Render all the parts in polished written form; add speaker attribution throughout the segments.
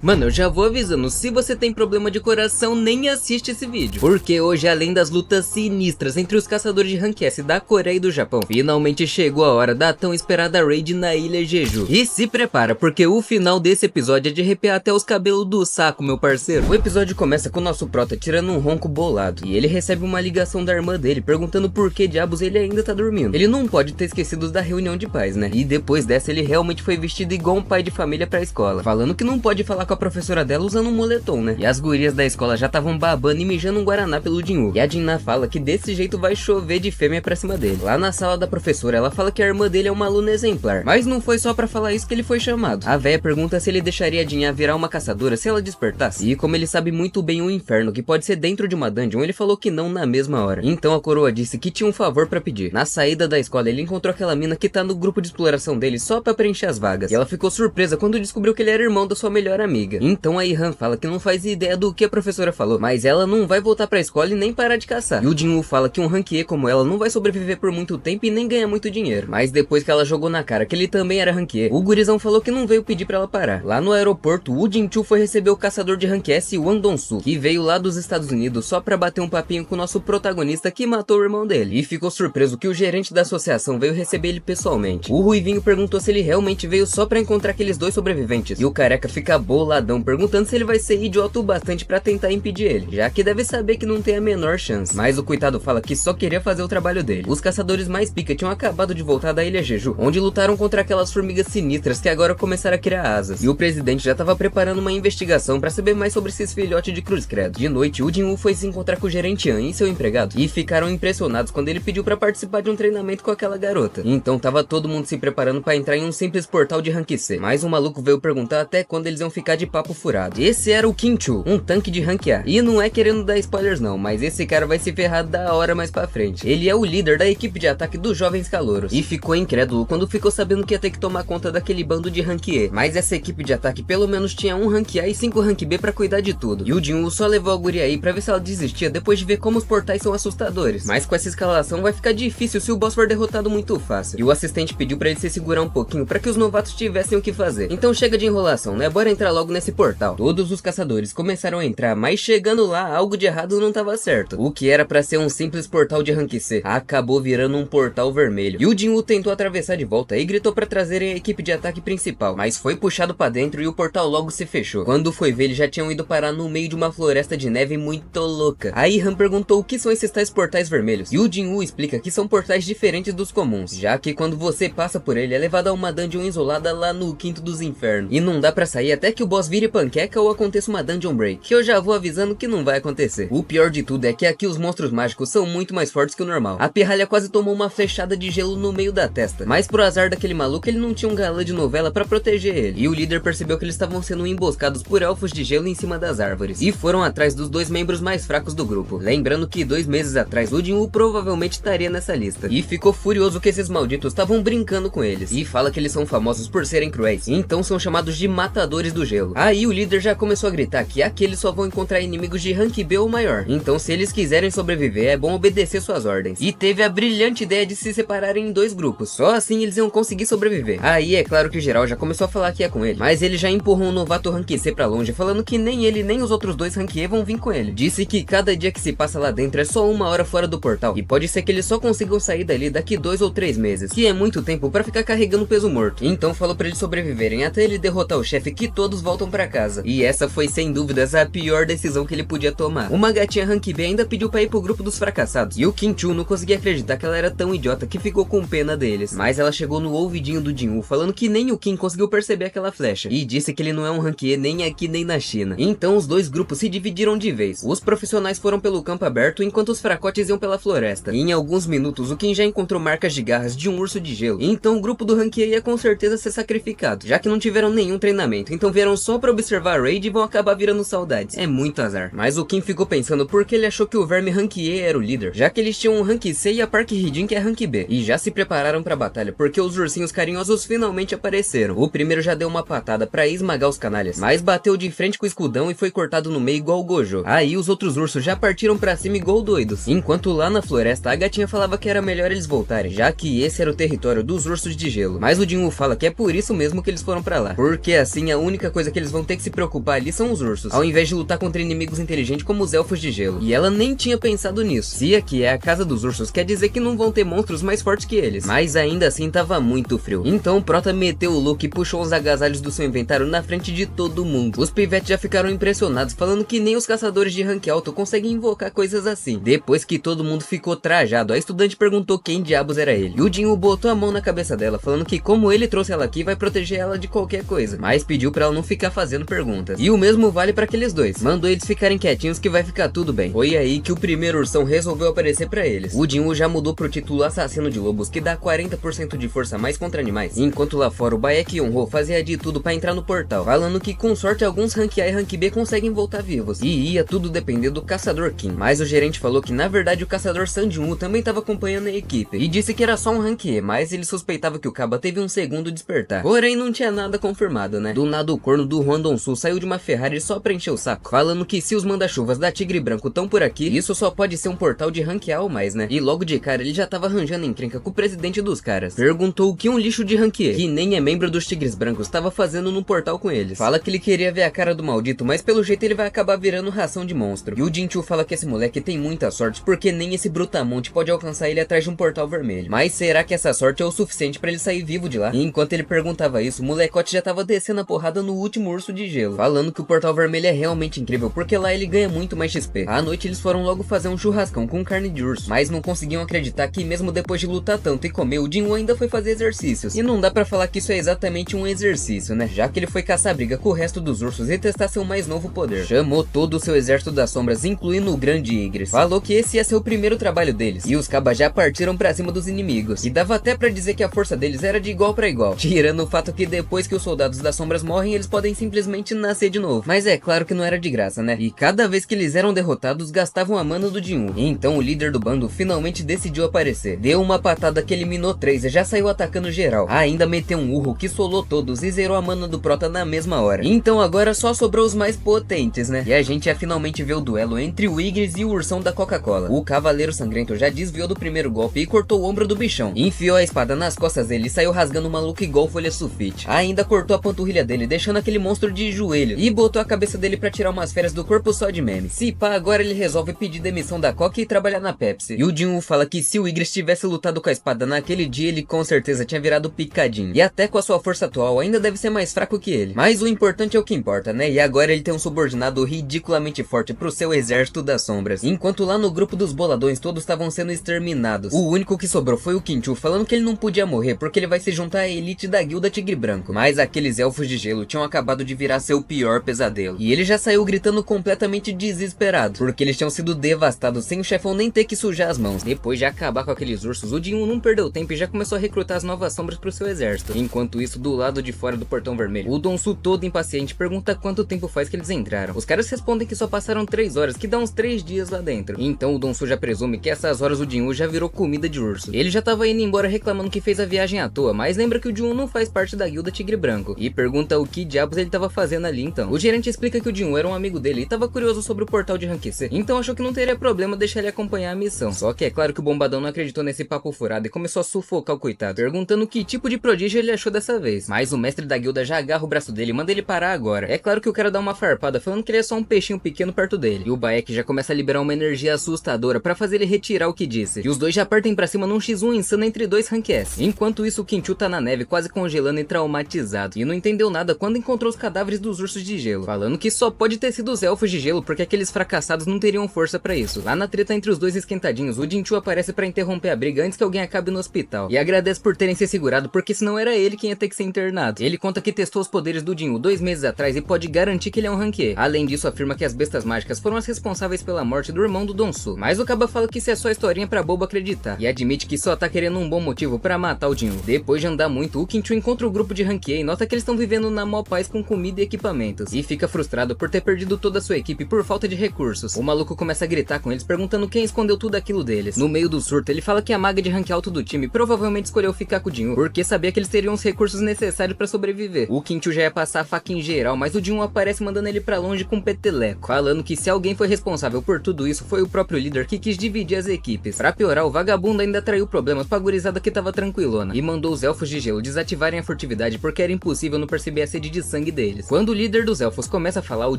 Speaker 1: Mano, eu já vou avisando, se você tem problema de coração, nem assiste esse vídeo. Porque hoje, além das lutas sinistras entre os caçadores de Rank S da Coreia e do Japão, finalmente chegou a hora da tão esperada raid na Ilha Jeju. E se prepara, porque o final desse episódio é de arrepiar até os cabelos do saco, meu parceiro. O episódio começa com o nosso prota tirando um ronco bolado. E ele recebe uma ligação da irmã dele, perguntando por que diabos ele ainda tá dormindo. Ele não pode ter esquecido da reunião de pais, né? E depois dessa, ele realmente foi vestido igual um pai de família pra escola, falando que não pode falar com a professora dela usando um moletom, né? E as gurias da escola já estavam babando e mijando um guaraná pelo Jinwoo. E a Jinna fala que desse jeito vai chover de fêmea pra cima dele. Lá na sala da professora, ela fala que a irmã dele é uma aluna exemplar. Mas não foi só pra falar isso que ele foi chamado. A véia pergunta se ele deixaria a Jinna virar uma caçadora se ela despertasse. E como ele sabe muito bem o inferno, que pode ser dentro de uma dungeon, ele falou que não na mesma hora. Então a coroa disse que tinha um favor pra pedir. Na saída da escola, ele encontrou aquela mina que tá no grupo de exploração dele só pra preencher as vagas. E ela ficou surpresa quando descobriu que ele era irmão da sua melhor amiga. Então a Han fala que não faz ideia do que a professora falou, mas ela não vai voltar pra escola e nem parar de caçar. E o Jinwoo fala que um ranquier como ela não vai sobreviver por muito tempo e nem ganhar muito dinheiro. Mas depois que ela jogou na cara que ele também era ranquier, o gurizão falou que não veio pedir pra ela parar. Lá no aeroporto, o Jinchu foi receber o caçador de rank S, Wang Dong-soo, que veio lá dos Estados Unidos só pra bater um papinho com o nosso protagonista que matou o irmão dele. E ficou surpreso que o gerente da associação veio receber ele pessoalmente. O Ruivinho perguntou se ele realmente veio só pra encontrar aqueles dois sobreviventes. E o careca fica boladão, perguntando se ele vai ser idiota o bastante pra tentar impedir ele, já que deve saber que não tem a menor chance. Mas o coitado fala que só queria fazer o trabalho dele. Os caçadores mais pica tinham acabado de voltar da Ilha Jeju, onde lutaram contra aquelas formigas sinistras que agora começaram a criar asas. E o presidente já tava preparando uma investigação pra saber mais sobre esses filhotes de cruz credo. De noite, o Jinwoo foi se encontrar com o gerente An e seu empregado, e ficaram impressionados quando ele pediu pra participar de um treinamento com aquela garota. Então tava todo mundo se preparando pra entrar em um simples portal de rank C. Mas o maluco veio perguntar até quando eles iam ficar de papo furado. Esse era o Kinchu, um tanque de rank A. E não é querendo dar spoilers não, mas esse cara vai se ferrar da hora mais pra frente. Ele é o líder da equipe de ataque dos jovens calouros. E ficou incrédulo quando ficou sabendo que ia ter que tomar conta daquele bando de rank E. Mas essa equipe de ataque pelo menos tinha um rank A e 5 rank B pra cuidar de tudo. E o Jinwoo só levou a guria aí pra ver se ela desistia depois de ver como os portais são assustadores. Mas com essa escalação vai ficar difícil se o boss for derrotado muito fácil. E o assistente pediu pra ele se segurar um pouquinho pra que os novatos tivessem o que fazer. Então chega de enrolação, né? Bora entrar logo nesse portal. Todos os caçadores começaram a entrar, mas chegando lá, algo de errado não tava certo. O que era pra ser um simples portal de rank C, acabou virando um portal vermelho. E o Jinwoo tentou atravessar de volta e gritou pra trazerem a equipe de ataque principal, mas foi puxado pra dentro e o portal logo se fechou. Quando foi ver, eles já tinham ido parar no meio de uma floresta de neve muito louca. Aí Han perguntou o que são esses tais portais vermelhos, e o Jinwoo explica que são portais diferentes dos comuns, já que quando você passa por ele é levado a uma dungeon isolada lá no quinto dos infernos, e não dá pra sair até que o boss vire panqueca ou aconteça uma dungeon break, que eu já vou avisando que não vai acontecer. O pior de tudo é que aqui os monstros mágicos são muito mais fortes que o normal. A pirralha quase tomou uma flechada de gelo no meio da testa, mas pro azar daquele maluco ele não tinha um galã de novela pra proteger ele, e o líder percebeu que eles estavam sendo emboscados por elfos de gelo em cima das árvores, e foram atrás dos dois membros mais fracos do grupo. Lembrando que 2 meses atrás o Jinwoo provavelmente estaria nessa lista, e ficou furioso que esses malditos estavam brincando com eles, e fala que eles são famosos por serem cruéis, então são chamados de matadores do gelo. Aí o líder já começou a gritar que aqueles só vão encontrar inimigos de rank B ou maior, então se eles quiserem sobreviver é bom obedecer suas ordens. E teve a brilhante ideia de se separarem em 2 grupos, só assim eles iam conseguir sobreviver. Aí é claro que o geral já começou a falar que ia com ele, mas ele já empurrou um novato rank C pra longe, falando que nem ele nem os outros 2 rank E vão vir com ele. Disse que cada dia que se passa lá dentro é só 1 hora fora do portal, e pode ser que eles só consigam sair dali daqui 2 ou 3 meses, que é muito tempo pra ficar carregando peso morto. Então falou pra eles sobreviverem até ele derrotar o chefe, que todos voltam pra casa. E essa foi sem dúvidas a pior decisão que ele podia tomar. Uma gatinha rank B ainda pediu pra ir pro grupo dos fracassados, e o Kinchu não conseguia acreditar que ela era tão idiota que ficou com pena deles. Mas ela chegou no ouvidinho do Jinwoo falando que nem o Kim conseguiu perceber aquela flecha, e disse que ele não é um rank E nem aqui nem na China. Então os 2 grupos se dividiram de vez. Os profissionais foram pelo campo aberto, enquanto os fracotes iam pela floresta. E em alguns minutos o Kim já encontrou marcas de garras de um urso de gelo, então o grupo do rank E ia com certeza ser sacrificado, já que não tiveram nenhum treinamento, então vieram só pra observar a raid e vão acabar virando saudades. É muito azar. Mas o Kim ficou pensando porque ele achou que o verme rank E era o líder, já que eles tinham um rank C e a Park Hee-jin que é rank B, e já se prepararam pra batalha porque os ursinhos carinhosos finalmente apareceram. O primeiro já deu uma patada pra esmagar os canalhas, mas bateu de frente com o escudão e foi cortado no meio igual o Gojo. Aí os outros ursos já partiram pra cima igual doidos, enquanto lá na floresta a gatinha falava que era melhor eles voltarem, já que esse era o território dos ursos de gelo. Mas o Jinwoo fala que é por isso mesmo que eles foram pra lá, porque assim a única coisa coisa que eles vão ter que se preocupar ali são os ursos, ao invés de lutar contra inimigos inteligentes como os elfos de gelo. E ela nem tinha pensado nisso. Se aqui é a casa dos ursos, quer dizer que não vão ter monstros mais fortes que eles. Mas ainda assim tava muito frio. Então o Prota meteu o louco e puxou os agasalhos do seu inventário na frente de todo mundo. Os pivetes já ficaram impressionados, falando que nem os caçadores de rank alto conseguem invocar coisas assim. Depois que todo mundo ficou trajado, a estudante perguntou quem diabos era ele. E o Jinwoo botou a mão na cabeça dela, falando que como ele trouxe ela aqui, vai proteger ela de qualquer coisa. Mas pediu pra ela não ficar fazendo perguntas. E o mesmo vale pra aqueles dois. Mandou eles ficarem quietinhos que vai ficar tudo bem. Foi aí que o primeiro ursão resolveu aparecer pra eles. O Jinwoo já mudou pro título Assassino de Lobos, que dá 40% de força a mais contra animais. Enquanto lá fora o Bayek Yonho fazia de tudo pra entrar no portal, falando que com sorte alguns rank A e rank B conseguem voltar vivos. E ia tudo depender do Caçador Kim. Mas o gerente falou que na verdade o Caçador San Jun-woo também tava acompanhando a equipe. E disse que era só um rank E, mas ele suspeitava que o Caba teve um segundo despertar. Porém não tinha nada confirmado, né? Do nada o corno do Hwang Dong-soo saiu de uma Ferrari só pra encher o saco, falando que se os manda-chuvas da Tigre Branco tão por aqui, isso só pode ser um portal de rank A ou mais, né? E logo de cara ele já tava arranjando encrenca com o presidente dos caras. Perguntou o que um lixo de rank E, que nem é membro dos Tigres Brancos, tava fazendo num portal com eles. Fala que ele queria ver a cara do maldito, mas pelo jeito ele vai acabar virando ração de monstro. E o Jinchu fala que esse moleque tem muita sorte, porque nem esse brutamonte pode alcançar ele atrás de um portal vermelho. Mas será que essa sorte é o suficiente pra ele sair vivo de lá? E enquanto ele perguntava isso, o molecote já tava descendo a porrada no último urso de gelo, falando que o portal vermelho é realmente incrível, porque lá ele ganha muito mais XP. À noite eles foram logo fazer um churrascão com carne de urso, mas não conseguiam acreditar que mesmo depois de lutar tanto e comer, o Jinwoo ainda foi fazer exercícios. E não dá pra falar que isso é exatamente um exercício, né? Já que ele foi caçar briga com o resto dos ursos e testar seu mais novo poder. Chamou todo o seu exército das sombras, incluindo o grande Igris. Falou que esse ia ser o primeiro trabalho deles. E os cabas já partiram pra cima dos inimigos. E dava até pra dizer que a força deles era de igual pra igual. Tirando o fato que depois que os soldados das sombras morrem, eles podem simplesmente nascer de novo. Mas é claro que não era de graça, né? E cada vez que eles eram derrotados, gastavam a mana do Jinwoo. Então o líder do bando finalmente decidiu aparecer. Deu uma patada que eliminou 3 e já saiu atacando geral. Ainda meteu um urro que solou todos e zerou a mana do Prota na mesma hora. Então agora só sobrou os mais potentes, né? E a gente ia finalmente ver o duelo entre o Igris e o ursão da Coca-Cola. O Cavaleiro Sangrento já desviou do primeiro golpe e cortou o ombro do bichão. Enfiou a espada nas costas dele e saiu rasgando o maluco igual folha sulfite. Ainda cortou a panturrilha dele, deixando aquele monstro de joelho. E botou a cabeça dele pra tirar umas férias do corpo só de meme. Se pá, agora ele resolve pedir demissão da Coca e trabalhar na Pepsi. E o Jinwoo fala que se o Igris tivesse lutado com a espada naquele dia, ele com certeza tinha virado picadinho. E até com a sua força atual, ainda deve ser mais fraco que ele. Mas o importante é o que importa, né? E agora ele tem um subordinado ridiculamente forte pro seu exército das sombras. Enquanto lá no grupo dos boladões todos estavam sendo exterminados. O único que sobrou foi o Kinchu, falando que ele não podia morrer porque ele vai se juntar à elite da guilda Tigre Branco. Mas aqueles elfos de gelo tinham acabado de virar seu pior pesadelo. E ele já saiu gritando completamente desesperado, porque eles tinham sido devastados sem o chefão nem ter que sujar as mãos. Depois de acabar com aqueles ursos, o Jinwoo não perdeu tempo e já começou a recrutar as novas sombras pro seu exército. Enquanto isso, do lado de fora do portão vermelho, o Dong-soo todo impaciente pergunta quanto tempo faz que eles entraram. Os caras respondem que só passaram 3 horas, que dá uns 3 dias lá dentro. Então o Dong-soo já presume que essas horas o Jinwoo já virou comida de urso. Ele já tava indo embora reclamando que fez a viagem à toa, mas lembra que o Jinwoo não faz parte da guilda Tigre Branco. E pergunta o que diabos ele tava fazendo ali então. O gerente explica que o Jinwoo era um amigo dele e tava curioso sobre o portal de rank C, então achou que não teria problema deixar ele acompanhar a missão. Só que é claro que o bombadão não acreditou nesse papo furado e começou a sufocar o coitado, perguntando que tipo de prodígio ele achou dessa vez. Mas o mestre da guilda já agarra o braço dele e manda ele parar agora. É claro que o cara dá uma farpada falando que ele é só um peixinho pequeno perto dele. E o Bayek já começa a liberar uma energia assustadora pra fazer ele retirar o que disse. E os dois já partem pra cima num x1 insano entre 2 rank S. Enquanto isso o Kinchu tá na neve quase congelando e traumatizado. E não entendeu nada quando encontrou os cadáveres dos ursos de gelo, falando que só pode ter sido os elfos de gelo porque aqueles fracassados não teriam força pra isso. Lá na treta entre os dois esquentadinhos, o Jinchu aparece pra interromper a briga antes que alguém acabe no hospital. E agradece por terem se segurado porque senão era ele quem ia ter que ser internado. Ele conta que testou os poderes do Jinwoo 2 meses atrás e pode garantir que ele é um rank E. Além disso, afirma que as bestas mágicas foram as responsáveis pela morte do irmão do Dong-soo. Mas o Caba fala que isso é só historinha pra bobo acreditar. E admite que só tá querendo um bom motivo pra matar o Jinwoo. Depois de andar muito, o Kinchu encontra o grupo de rank E e nota que eles estão vivendo na mó paz com comida e equipamentos. E fica frustrado por ter perdido toda a sua equipe por falta de recursos. O maluco começa a gritar com eles perguntando quem escondeu tudo aquilo deles. No meio do surto, ele fala que a maga de rank alto do time provavelmente escolheu ficar com o Jinwoo porque sabia que eles teriam os recursos necessários pra sobreviver. O Kinchu já ia passar a faca em geral, mas o Jinwoo aparece mandando ele pra longe com um peteleco, falando que se alguém foi responsável por tudo isso foi o próprio líder que quis dividir as equipes. Pra piorar, o vagabundo ainda traiu problemas pra gurizada que tava tranquilona e mandou os elfos de gelo desativarem a furtividade porque era impossível não perceber a sede de sangue sangue deles. Quando o líder dos elfos começa a falar, o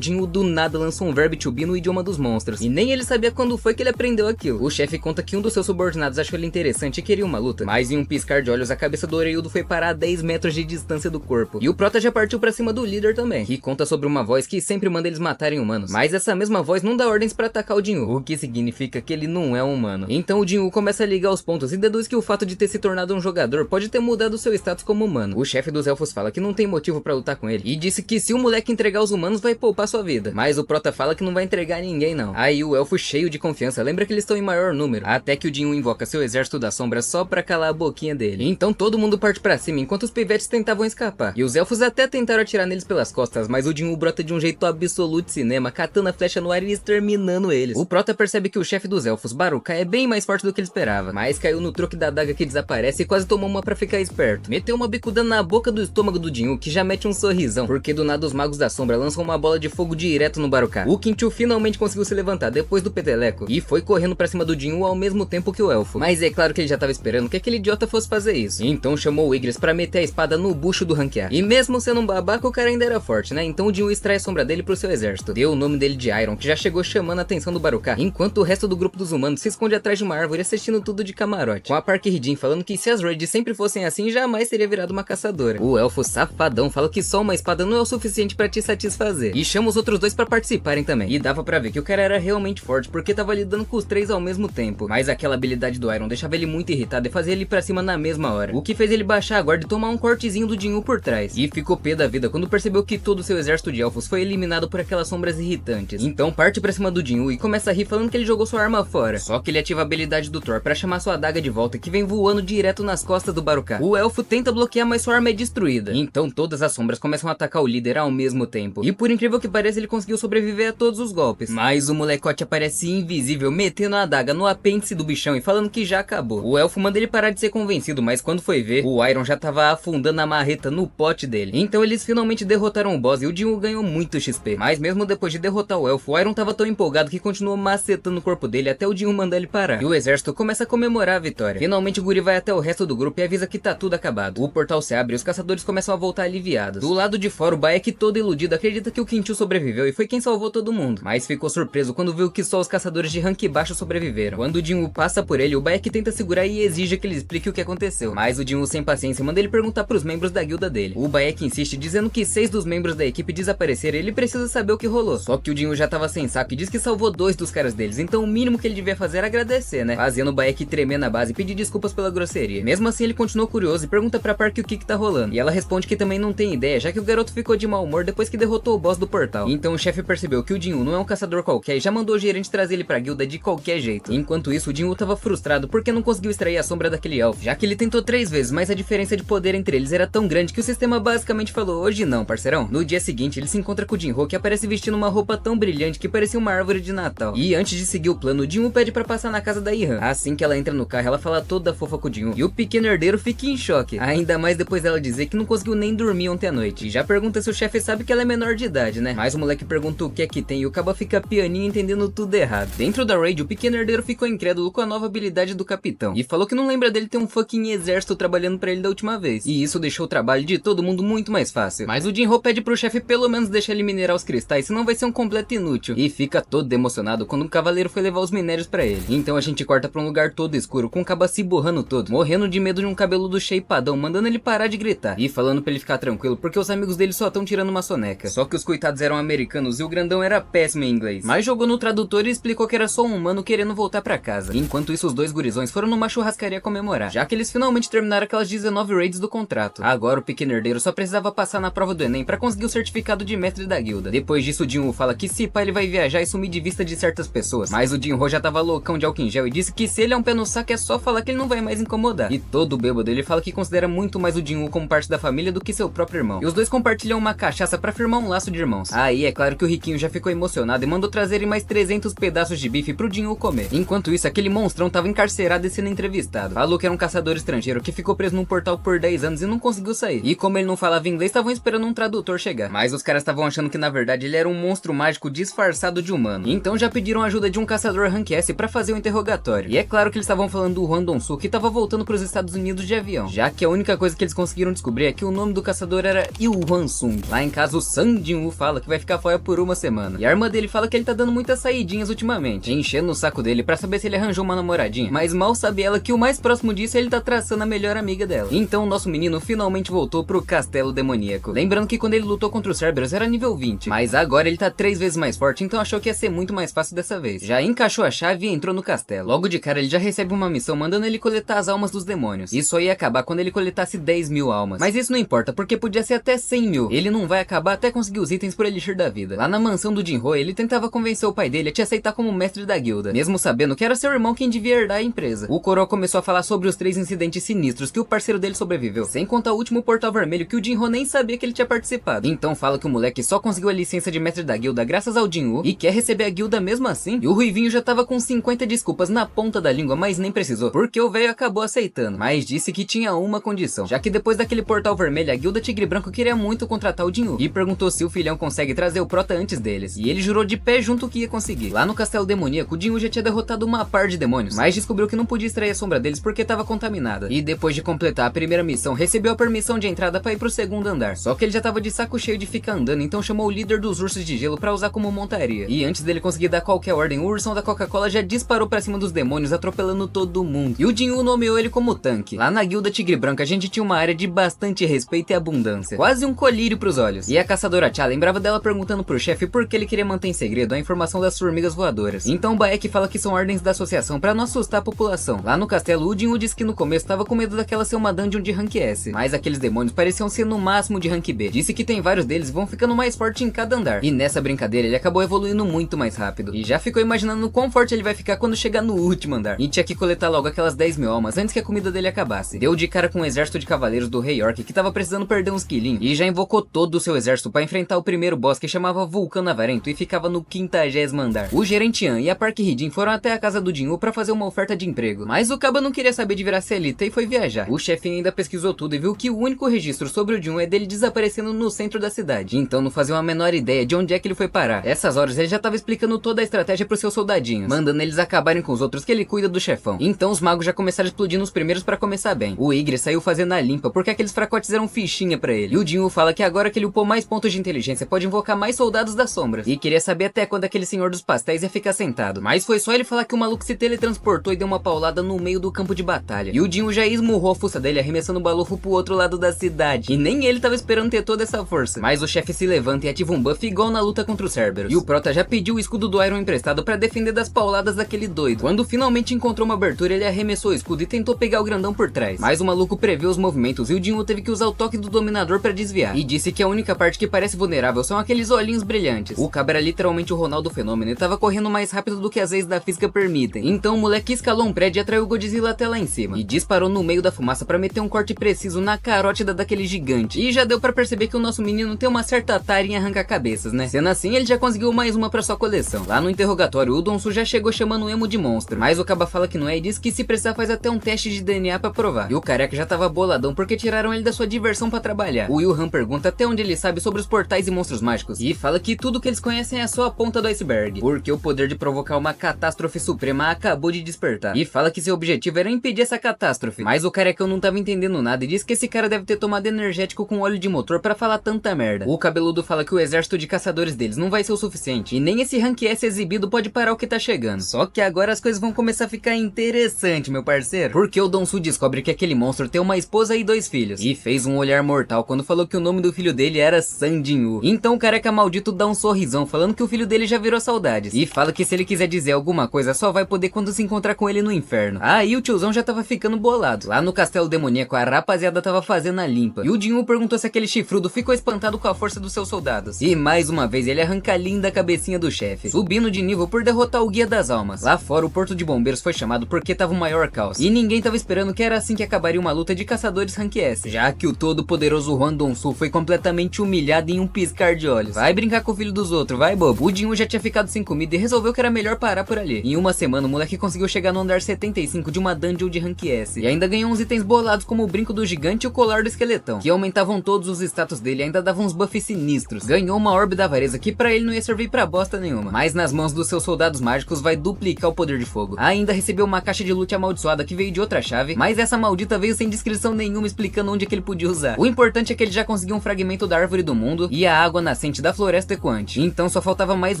Speaker 1: Jinwoo do nada lança um verbo to be no idioma dos monstros, e nem ele sabia quando foi que ele aprendeu aquilo. O chefe conta que um dos seus subordinados achou ele interessante e queria uma luta, mas em um piscar de olhos a cabeça do orelhudo foi parar a 10 metros de distância do corpo. E o prota já partiu pra cima do líder também, que conta sobre uma voz que sempre manda eles matarem humanos, mas essa mesma voz não dá ordens pra atacar o Jinwoo, o que significa que ele não é um humano. Então o Jinwoo começa a ligar os pontos e deduz que o fato de ter se tornado um jogador pode ter mudado seu status como humano. O chefe dos elfos fala que não tem motivo pra lutar com ele, e disse que se o moleque entregar os humanos vai poupar sua vida, mas o prota fala que não vai entregar ninguém não. Aí o elfo, cheio de confiança, lembra que eles estão em maior número, até que o Jinwoo invoca seu exército da sombra só pra calar a boquinha dele. Então todo mundo parte pra cima enquanto os pivetes tentavam escapar, e os elfos até tentaram atirar neles pelas costas, mas o Jinwoo brota de um jeito absoluto de cinema, catando a flecha no ar e exterminando eles. O prota percebe que o chefe dos elfos, Baruka, é bem mais forte do que ele esperava, mas caiu no truque da adaga que desaparece e quase tomou uma pra ficar esperto. Meteu uma bicuda na boca do estômago do Jinwoo, que já mete um sorrisão, porque do nada os magos da sombra lançam uma bola de fogo direto no Baruka. O Quintil finalmente conseguiu se levantar depois do peteleco e foi correndo pra cima do Jinwoo ao mesmo tempo que o elfo, mas é claro que ele já tava esperando que aquele idiota fosse fazer isso, então chamou o Igris pra meter a espada no bucho do ranquear. E mesmo sendo um babaca, o cara ainda era forte, né? Então o Jinwoo extrai a sombra dele pro seu exército, deu o nome dele de Iron, que já chegou chamando a atenção do Baruka, enquanto o resto do grupo dos humanos se esconde atrás de uma árvore assistindo tudo de camarote, com a Park Hee-jin falando que se as raids sempre fossem assim, jamais teria virado uma caçadora. O elfo safadão fala que só uma espada não é o suficiente pra te satisfazer, e chama os outros dois pra participarem também, e dava pra ver que o cara era realmente forte, porque tava lidando com os três ao mesmo tempo, mas aquela habilidade do Iron deixava ele muito irritado e fazia ele ir pra cima na mesma hora, o que fez ele baixar a guarda e tomar um cortezinho do Jinwoo por trás, e ficou pé da vida quando percebeu que todo o seu exército de elfos foi eliminado por aquelas sombras irritantes. Então parte pra cima do Jinwoo e começa a rir falando que ele jogou sua arma fora, só que ele ativa a habilidade do Thor pra chamar sua adaga de volta, que vem voando direto nas costas do Baruka. O elfo tenta bloquear, mas sua arma é destruída, então todas as sombras começam a atacar o líder ao mesmo tempo, e por incrível que pareça ele conseguiu sobreviver a todos os golpes, mas o molecote aparece invisível metendo a adaga no apêndice do bichão e falando que já acabou. O elfo manda ele parar de ser convencido, mas quando foi ver, o Iron já tava afundando a marreta no pote dele. Então eles finalmente derrotaram o boss e o Jinwoo ganhou muito XP, mas mesmo depois de derrotar o elfo, o Iron tava tão empolgado que continuou macetando o corpo dele até o Jinwoo mandar ele parar, e o exército começa a comemorar a vitória. Finalmente o guri vai até o resto do grupo e avisa que tá tudo acabado. O portal se abre e os caçadores começam a voltar aliviados. Do lado de fora, o Baek, todo iludido, acredita que o Quintil sobreviveu e foi quem salvou todo mundo, mas ficou surpreso quando viu que só os caçadores de rank baixo sobreviveram. Quando o Jinwoo passa por ele, o Baek tenta segurar e exige que ele explique o que aconteceu, mas o Jinwoo, sem paciência, manda ele perguntar pros membros da guilda dele. O Baek insiste, dizendo que 6 dos membros da equipe desapareceram e ele precisa saber o que rolou, só que o Jinwoo já tava sem saco e diz que salvou 2 dos caras deles, então o mínimo que ele devia fazer era agradecer, né? Fazendo o Baek tremer na base e pedir desculpas pela grosseria. Mesmo assim ele continuou curioso e pergunta pra Park o que tá rolando, e ela responde que também não tem ideia, já que o garoto ficou de mau humor depois que derrotou o boss do portal. Então o chefe percebeu que o Jinwoo não é um caçador qualquer e já mandou o gerente trazer ele pra guilda de qualquer jeito. Enquanto isso, o Jinwoo tava frustrado porque não conseguiu extrair a sombra daquele elfo, já que ele tentou 3 vezes, mas a diferença de poder entre eles era tão grande que o sistema basicamente falou: hoje não, parceirão. No dia seguinte, ele se encontra com o Jinwoo, que aparece vestindo uma roupa tão brilhante que parecia uma árvore de Natal. E antes de seguir o plano, o Jinwoo pede pra passar na casa da Ihan. Assim que ela entra no carro, ela fala toda fofa com o Jinwoo, e o pequeno herdeiro fica em choque, ainda mais depois dela dizer que não conseguiu nem dormir ontem à noite, e já pergunta se o chefe sabe que ela é menor de idade, né? Mas o moleque pergunta o que é que tem e o caba fica pianinho entendendo tudo errado. Dentro da raid, o pequeno herdeiro ficou incrédulo com a nova habilidade do capitão, e falou que não lembra dele ter um fucking exército trabalhando pra ele da última vez, e isso deixou o trabalho de todo mundo muito mais fácil. Mas o Jinwoo pede pro chefe pelo menos deixar ele minerar os cristais, senão vai ser um completo inútil, e fica todo emocionado quando um cavaleiro foi levar os minérios pra ele. Então a gente corta pra um lugar todo escuro, com o caba se borrando todo, morrendo de medo de um cabeludo shapeadão, mandando ele parar de gritar, e falando pra ele ficar tranquilo, porque os amigos dele só tão tirando uma soneca. Só que os coitados eram americanos e o grandão era péssimo em inglês, mas jogou no tradutor e explicou que era só um humano querendo voltar pra casa. Enquanto isso, os dois gurizões foram numa churrascaria comemorar, já que eles finalmente terminaram aquelas 19 raids do contrato. Agora o pequeno herdeiro só precisava passar na prova do Enem pra conseguir o certificado de mestre da guilda. Depois disso, o Jinwoo fala que se pá ele vai viajar e sumir de vista de certas pessoas, mas o Jinwoo já tava loucão de álcool em gel e disse que se ele é um pé no saco é só falar que ele não vai mais incomodar. E todo bêbado ele fala que considera muito mais o Jinwoo como parte da família do que seu próprio irmão, e os dois compartilham uma cachaça pra firmar um laço de irmãos. Aí é claro que o riquinho já ficou emocionado e mandou trazerem mais 300 pedaços de bife pro Jinwoo comer. Enquanto isso, aquele monstrão tava encarcerado e sendo entrevistado. Falou que era um caçador estrangeiro que ficou preso num portal por 10 anos e não conseguiu sair, e como ele não falava inglês, estavam esperando um tradutor chegar, mas os caras estavam achando que na verdade ele era um monstro mágico disfarçado de humano. Então já pediram ajuda de um caçador rank S pra fazer o interrogatório, e é claro que eles estavam falando do Hwang Dong-soo, que tava voltando pros Estados Unidos de avião, já que a única coisa que eles conseguiram descobrir é que o nome do caçador era Il Hwansung. Lá em casa o Sang Jin-woo fala que vai ficar fora por uma semana. E a irmã dele fala que ele tá dando muitas saidinhas ultimamente, enchendo o saco dele pra saber se ele arranjou uma namoradinha. Mas mal sabe ela que o mais próximo disso ele tá traçando a melhor amiga dela. Então o nosso menino finalmente voltou pro castelo demoníaco. Lembrando que quando ele lutou contra os Cerberus era nível 20, mas agora ele tá 3 vezes mais forte, então achou que ia ser muito mais fácil dessa vez. Já encaixou a chave e entrou no castelo. Logo de cara ele já recebe uma missão mandando ele coletar as almas dos demônios. Isso ia acabar quando ele coletasse 10.000 almas. Mas isso não importa, porque podia ser até 100.000. Ele não vai acabar até conseguir os itens por Elixir da vida. Lá na mansão do Jinho, ele tentava convencer o pai dele a te aceitar como mestre da guilda, mesmo sabendo que era seu irmão quem devia herdar a empresa. O Koro começou a falar sobre os 3 incidentes sinistros que o parceiro dele sobreviveu, sem contar o último portal vermelho que o Jinho nem sabia que ele tinha participado. Então fala que o moleque só conseguiu a licença de mestre da guilda graças ao Jinho e quer receber a guilda mesmo assim. E o Ruivinho já tava com 50 desculpas na ponta da língua, mas nem precisou, porque o velho acabou aceitando, mas disse que tinha uma condição, já que depois daquele portal vermelho a guilda Tigre Branco queria muito contratar o Jinho e perguntou se o filhão consegue trazer o Prota antes deles, e ele jurou de pé junto que ia conseguir. Lá no castelo demoníaco o Jinho já tinha derrotado uma par de demônios, mas descobriu que não podia extrair a sombra deles porque estava contaminada, e depois de completar a primeira missão recebeu a permissão de entrada para ir pro segundo andar. Só que ele já tava de saco cheio de ficar andando, então chamou o líder dos ursos de gelo para usar como montaria, e antes dele conseguir dar qualquer ordem, o ursão da Coca-Cola já disparou pra cima dos demônios, atropelando todo mundo, e o Jinho nomeou ele como tanque. Lá na guilda Tigre Branco a gente tinha uma área de bastante respeito e abundância, quase um colírio pros olhos, e a caçadora Cha lembrava dela perguntando pro chefe por que ele queria manter em segredo a informação das formigas voadoras. Então Baek fala que são ordens da associação pra não assustar a população. Lá no castelo o Jinho disse que no começo tava com medo daquela ser uma dungeon de rank S, mas aqueles demônios pareciam ser no máximo de rank B. Disse que tem vários deles e vão ficando mais fortes em cada andar, e nessa brincadeira ele acabou evoluindo muito mais rápido, e já ficou imaginando o quão forte ele vai ficar quando chegar no último andar, e tinha que coletar logo aquelas 10.000 almas antes que a comida dele acabasse. Deu de cara com um exército de cavaleiros do Rei Orc que tava precisando perder uns quilinhos, e já invocou todo o seu exército pra enfrentar o primeiro boss que chamava Vulcano Avarento e ficava no 50º andar. O gerente An e a Park Hee-jin foram até a casa do Jinho pra fazer uma oferta de emprego, mas o caba não queria saber de virar CLT e foi viajar. O chefe ainda pesquisou tudo e viu que o único registro sobre o Jinho é dele desaparecendo no centro da cidade, então não fazia a menor ideia de onde é que ele foi parar. Essas horas ele já tava explicando toda a estratégia pros seus soldadinhos, mandando eles acabarem com os outros que ele cuida do chefão. Então os magos já começaram a explodir nos primeiros pra começar bem. O Igre saiu fazendo a limpa porque aqueles fracotes eram fichinha pra ele, e o Jinho fala que agora que ele upou mais pontos de inteligência pode invocar mais soldados das sombras, e queria saber até quando aquele senhor dos pastéis ia ficar sentado, mas foi só ele falar que o maluco se teletransportou e deu uma paulada no meio do campo de batalha, e o Jinho já esmurrou a fuça dele arremessando o balofo pro outro lado da cidade, e nem ele tava esperando ter toda essa força, mas o chefe se levanta e ativa um buff igual na luta contra os Cerberus, e o Prota já pediu o escudo do Iron emprestado pra defender das pauladas daquele doido. Quando finalmente encontrou uma abertura ele arremessou o escudo e tentou pegar o grandão por trás, mas o maluco previu os movimentos e o Jinho teve que usar o toque do dominador pra desviar, e disse que a única parte que parece vulnerável são aqueles olhinhos brilhantes. O cabra era literalmente o Ronaldo Fenômeno e tava correndo mais rápido do que as leis da física permitem, então o moleque escalou um prédio e atraiu o Godzilla até lá em cima, e disparou no meio da fumaça pra meter um corte preciso na carótida daquele gigante, e já deu pra perceber que o nosso menino tem uma certa tara em arrancar cabeças, né? Sendo assim, ele já conseguiu mais uma pra sua coleção. Lá no interrogatório, o Donsu já chegou chamando o Emo de monstro, mas o caba fala que não é e diz que se precisar faz até um teste de DNA pra provar. E o careca já tava boladão porque tiraram ele da sua diversão pra trabalhar. O Wilhan pergunta até onde ele sabe sobre os portais e monstros mágicos, e fala que tudo que eles conhecem é só a ponta do iceberg, porque o poder de provocar uma catástrofe suprema acabou de despertar, e fala que seu objetivo era impedir essa catástrofe, mas o carecão não tava entendendo nada e diz que esse cara deve ter tomado energético com óleo de motor pra falar tanta merda. O cabeludo fala que o exército de caçadores deles não vai ser o suficiente, e nem esse rank S exibido pode parar o que tá chegando. Só que agora as coisas vão começar a ficar interessante, meu parceiro, porque o Donsu descobre que aquele monstro tem uma esposa e 2 filhos, e fez um olhar mortal quando falou que o nome do filho dele era Sang Jin-woo. Então o careca maldito dá um sorrisão falando que o filho dele já virou saudades, e fala que se ele quiser dizer alguma coisa só vai poder quando se encontrar com ele no inferno. Aí o tiozão já tava ficando bolado. Lá no castelo demoníaco a rapaziada tava fazendo a limpa, e o Jinwoo perguntou se aquele chifrudo ficou espantado com a força dos seus soldados, e mais uma vez ele arranca a linda cabecinha do chefe, subindo de nível por derrotar o Guia das Almas. Lá fora o porto de bombeiros foi chamado porque tava o maior caos, e ninguém tava esperando que era assim que acabaria uma luta de caçadores rank S, já que o todo poderoso Hwan Dong-soo foi completamente humilhado em um piscar de olhos. Vai brincar com o filho dos outros, vai bobo. O Jinwoo já tinha ficado sem comida e resolveu que era melhor parar por ali. Em uma semana o moleque conseguiu chegar no andar 75 de uma dungeon de rank S, e ainda ganhou uns itens bolados como o brinco do gigante e o colar do esqueletão, que aumentavam todos os status dele e ainda davam uns buffs sinistros. Ganhou uma orbe da avareza que pra ele não ia servir pra bosta nenhuma, mas nas mãos dos seus soldados mágicos vai duplicar o poder de fogo. Ainda recebeu uma caixa de loot amaldiçoada que veio de outra chave, mas essa maldita veio sem descrição nenhuma explicando onde é que ele podia usar. O importante é que ele já conseguiu
Speaker 2: conseguir um fragmento da árvore do mundo e a água nascente da floresta ecoante. Então só faltava mais